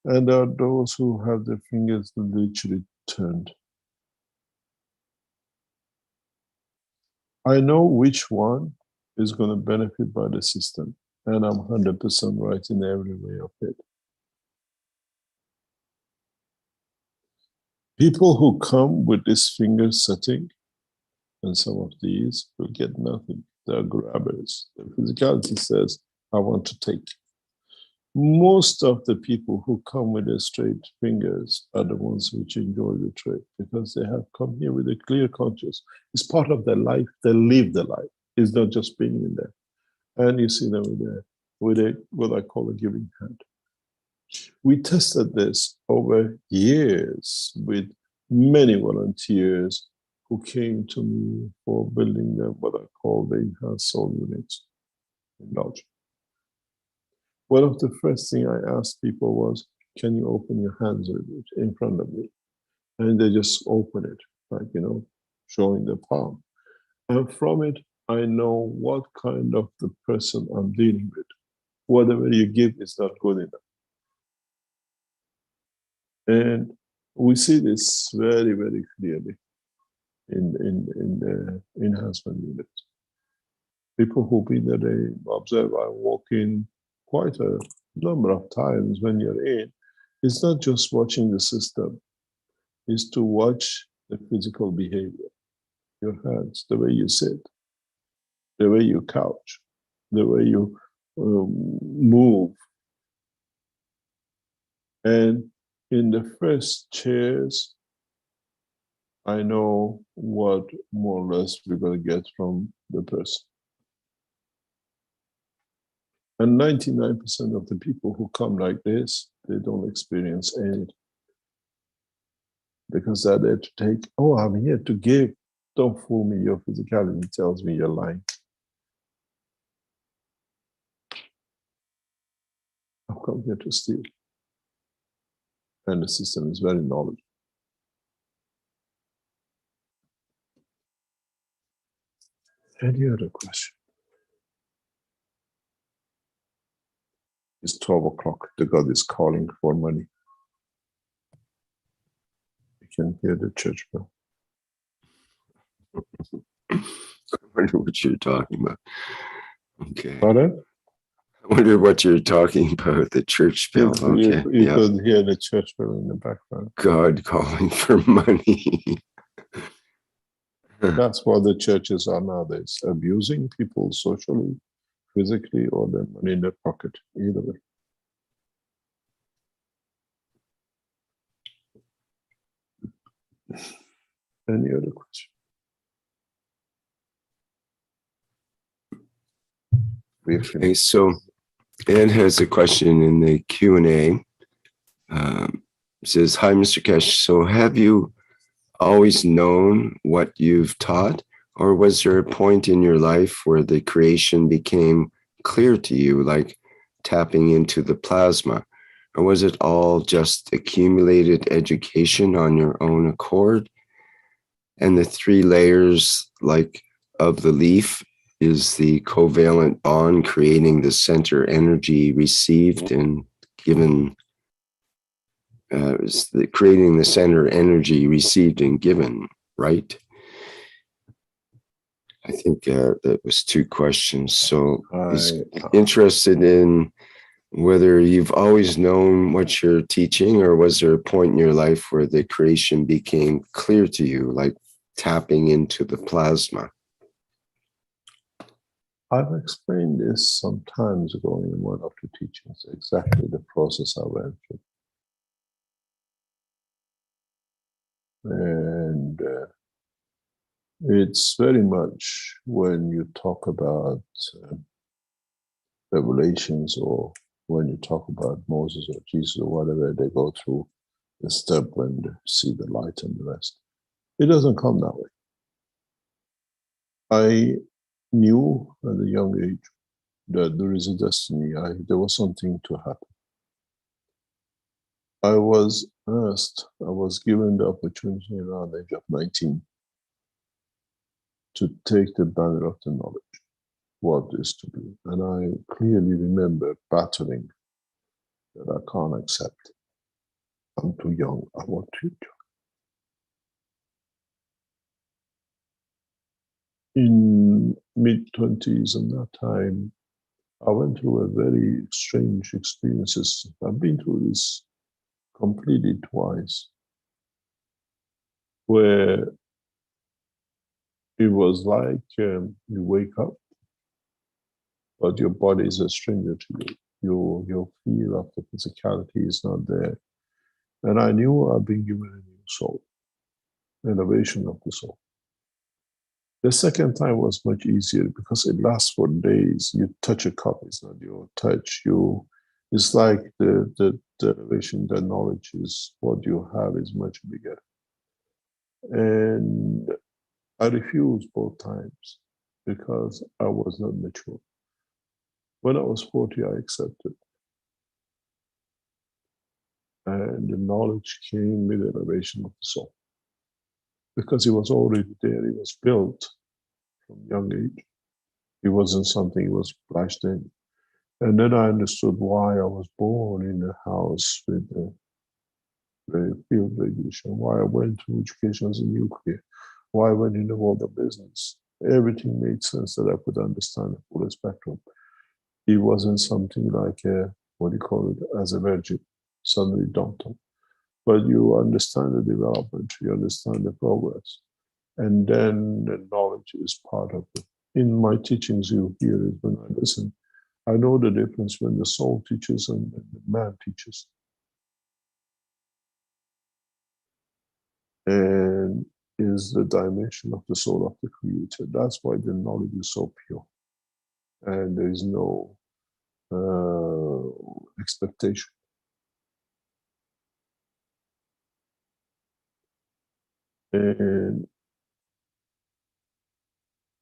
And there are those who have their fingers literally turned. I know which one is going to benefit by the system, and I'm 100% right in every way of it. People who come with this finger setting, and some of these will get nothing. They're grabbers. The physicality says, I want to take. Most of the people who come with their straight fingers are the ones which enjoy the trip because they have come here with a clear conscience. It's part of their life. They live the life. It's not just being in there. And you see them with a what I call a giving hand. We tested this over years with many volunteers who came to me for building what I call the enhanced soul units in Belgium. One of the first things I asked people was, can you open your hands in front of me? And they just open it, like, showing the palm. And from it, I know what kind of the person I'm dealing with. Whatever you give is not good enough. And we see this very, very clearly in the enhancement unit. People who've been there, they observe, I walk in quite a number of times when you're in. It's not just watching the system, it's to watch the physical behavior, your hands, the way you sit, the way you couch, the way you move. And in the first chairs, I know what more or less we're going to get from the person. And 99% of the people who come like this, they don't experience anything. Because they're there to take, oh, I'm here to give. Don't fool me, your physicality tells me you're lying. I've come here to steal. And the system is very knowledgeable. Any other question? It's 12 o'clock. The God is calling for money. You can hear the church bell. I wonder what you're talking about. Okay. Pardon? I wonder what you're talking about, the church bell. Okay. You Yeah. could hear the church bell in the background. God calling for money. That's what the churches are nowadays, abusing people socially, physically, or their money in their pocket, either way. Any other question? Okay, so Ed has a question in the Q&A. Says, hi, Mr. Kesh. So have you always known what you've taught, or was there a point in your life where the creation became clear to you, like tapping into the plasma? Or was it all just accumulated education on your own accord? And the three layers, like of the leaf, is the covalent bond creating the center energy received and given, creating the center energy received and given, right? I think that was two questions. So he's interested in whether you've always known what you're teaching, or was there a point in your life where the creation became clear to you, like tapping into the plasma? I've explained this some times ago in one of the teachings, exactly the process I went through. And it's very much when you talk about revelations, or when you talk about Moses or Jesus or whatever, they go through the step when they see the light and the rest. It doesn't come that way. I knew at a young age that there is a destiny. There was something to happen. I was given the opportunity around the age of 19 to take the banner of the knowledge, what is to be. And I clearly remember battling that I can't accept. I'm too young. I want to. In mid-20s and that time, I went through a very strange experiences. I've been through this completely twice, where it was like you wake up, but your body is a stranger to you. Your feel of the physicality is not there. And I knew I'd been given a new soul, elevation of the soul. The second time was much easier because it lasts for days. You touch a cup, it's not your touch. It's like the elevation, the knowledge is what you have is much bigger. And I refused both times because I was not mature. When I was 40, I accepted. And the knowledge came with the elevation of the soul. Because it was already there, it was built from young age. It wasn't something that was flashed in. And then I understood why I was born in a house with the field radiation, why I went to education as a nuclear, why I went in the world of business. Everything made sense that I could understand the full spectrum. It wasn't something like as a virgin, suddenly dumped on. But you understand the development, you understand the progress. And then the knowledge is part of it. In my teachings, you hear it when I listen. I know the difference when the soul teaches and the man teaches. And is the dimension of the soul of the creator. That's why the knowledge is so pure. And there is no expectation. And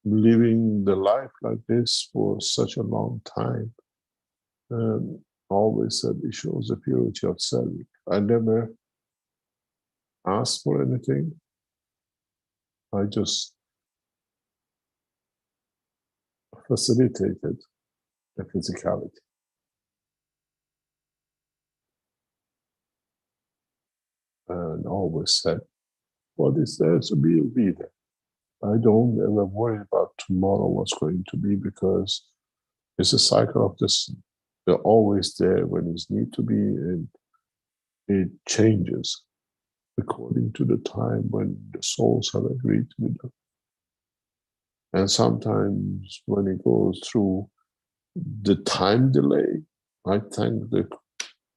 living the life like this for such a long time, always said it shows the purity of serving. I never asked for anything. I just facilitated the physicality. and always said, what is there to be will be there. I don't ever worry about tomorrow what's going to be, because it's a cycle of this. They're always there when it's need to be, and it changes according to the time when the souls have agreed to be done. And sometimes when it goes through the time delay, I thank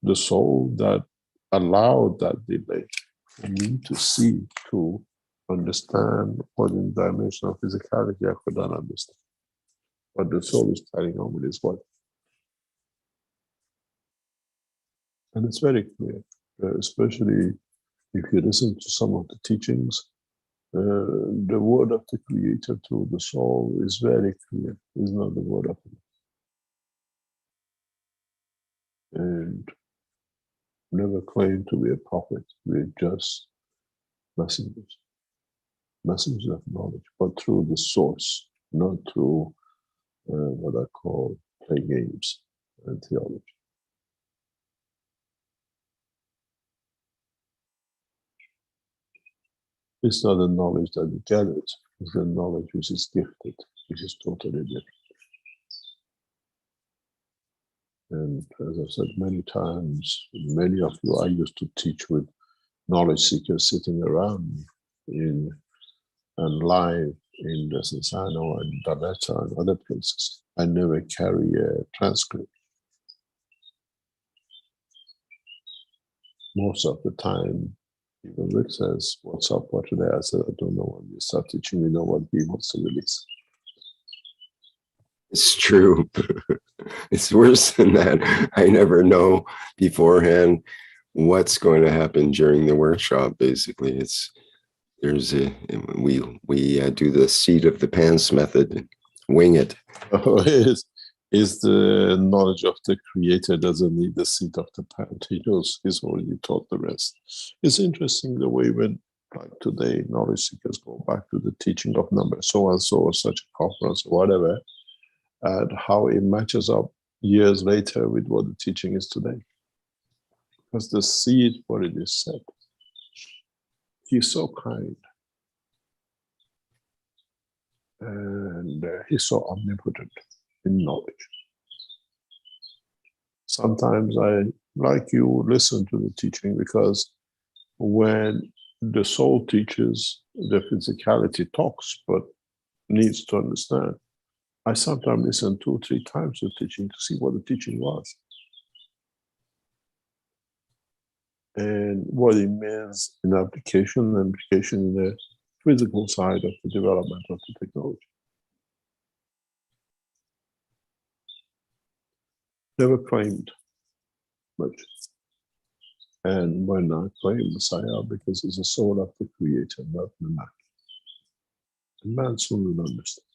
the soul that allowed that delay for me to see, to understand what in the dimension of physicality I could not understand. But the soul is telling on with his body. And it's very clear, especially if you listen to some of the teachings, the word of the Creator through the soul is very clear. It's not the word of man. And never claim to be a prophet. We're just messengers of knowledge, but through the source, not through what I call play games and theology. It's not the knowledge that you gathered, it's the knowledge which is gifted, which is totally different. And as I've said many times, many of you I used to teach with knowledge seekers sitting around me and live in the Desenzano and Daleta and other places. I never carry a transcript. Most of the time, even Rick says, what's up for today? I said, I don't know. When you start teaching, you know what he wants to release. It's true. It's worse than that. I never know beforehand what's going to happen during the workshop. Basically, we do the seat of the pants method, wing it. Is the knowledge of the Creator doesn't need the seat of the pants. He knows he's already taught the rest. It's interesting the way when, like today, knowledge seekers go back to the teaching of number so and so or such a conference or whatever, and how it matches up years later with what the teaching is today. Because the seed, what it is said, he's so kind. And he's so omnipotent in knowledge. Sometimes I, like you, listen to the teaching, because when the soul teaches, the physicality talks, but needs to understand. I sometimes listen 2 or 3 times to the teaching to see what the teaching was. And what it means in application in the physical side of the development of the technology. Never claimed much. And why not claim Messiah? Because it's a soul of the Creator, not the man. The man soon will understand.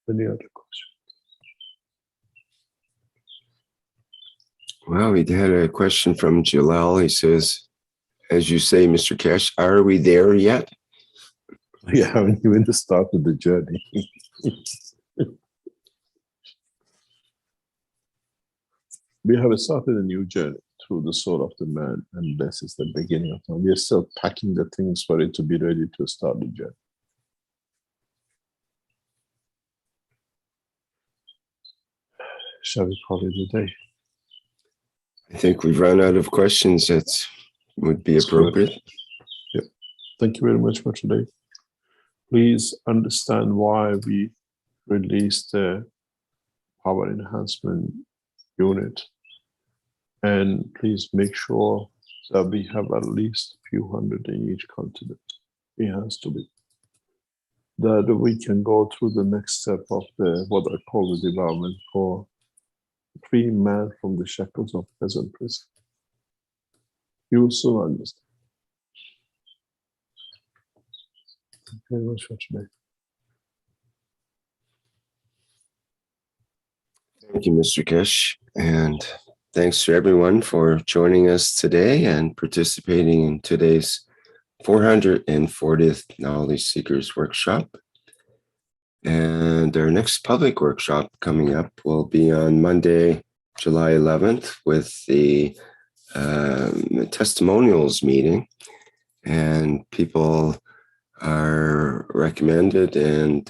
Any other question? Well, we had a question from Jalal. He says, as you say, Mr. Kesh, are we there yet? We haven't even started the journey. We have started a new journey through the soul of the man, and this is the beginning of time. We are still packing the things for it to be ready to start the journey. Shall we call it a day? I think we've run out of questions that would be appropriate. Yep. Thank you very much for today. Please understand why we released the power enhancement unit. And please make sure that we have at least a few hundred in each continent. It has to be. That we can go through the next step of the what I call the development for free man from the shackles of peasant prison. You will soon understand. Thank you very much for today. Thank you, Mr. Kesh. And thanks to everyone for joining us today and participating in today's 440th Knowledge Seekers Workshop. And our next public workshop coming up will be on Monday, July 11th, with the testimonials meeting. And people are recommended and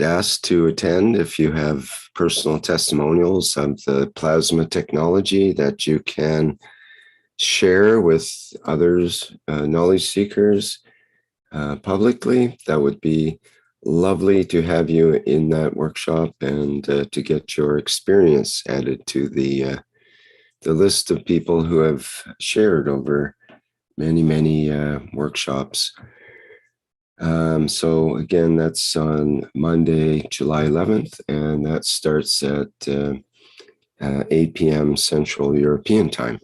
asked to attend if you have personal testimonials of the plasma technology that you can share with others, knowledge seekers, publicly. That would be lovely to have you in that workshop and to get your experience added to the list of people who have shared over many workshops. So again, that's on Monday, July 11th, and that starts at 8 p.m. Central European Time.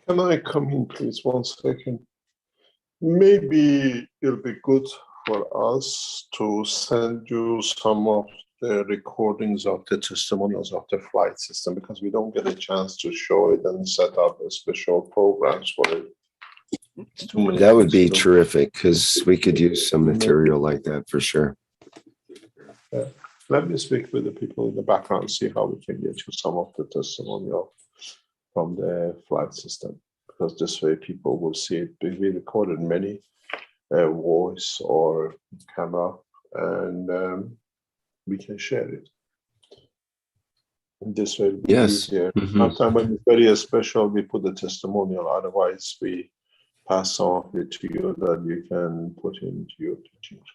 Can I come in, please, 1 second? Maybe it'll be good for us to send you some of the recordings of the testimonials of the flight system, because we don't get a chance to show it and set up a special programs for it. That would be terrific, because we could use some material like that for sure. Let me speak with the people in the background, see how we can get you some of the testimonial from the flight system, because this way people will see it. We recorded many voice or camera, and we can share it. And this way it'll be easier. Sometimes when it's very special, we put the testimonial. Otherwise, we pass on it to you that you can put into your teachings.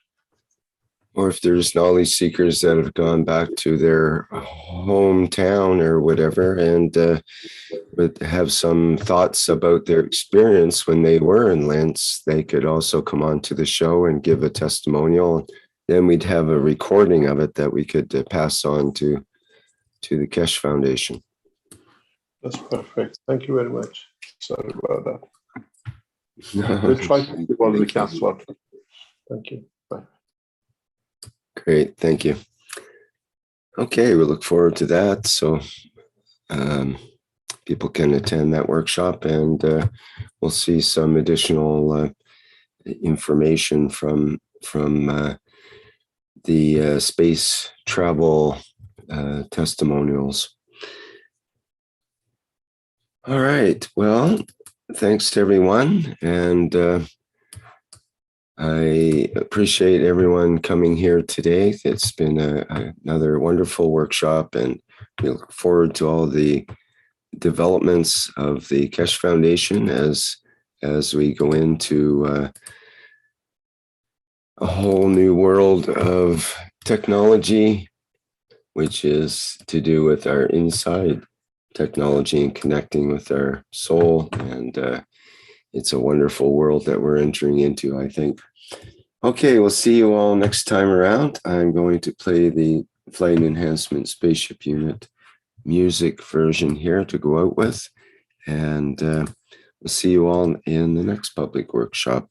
Or if there's knowledge seekers that have gone back to their hometown or whatever, and would have some thoughts about their experience when they were in Linz, they could also come on to the show and give a testimonial. Then we'd have a recording of it that we could pass on to the Keshe Foundation. That's perfect. Thank you very much. Sorry about that. We'll try to do all we can. Thank you. Bye. Great. Thank you. Okay, we look forward to that. So people can attend that workshop, and we'll see some additional information from the space travel testimonials. All right. Well, thanks to everyone, and I appreciate everyone coming here today. It's been another wonderful workshop, and we look forward to all the developments of the Keshe Foundation as we go into a whole new world of technology, which is to do with our inside technology and connecting with our soul. And it's a wonderful world that we're entering into, I think. Okay, we'll see you all next time around. I'm going to play the Flight Enhancement Spaceship Unit music version here to go out with. And we'll see you all in the next public workshop.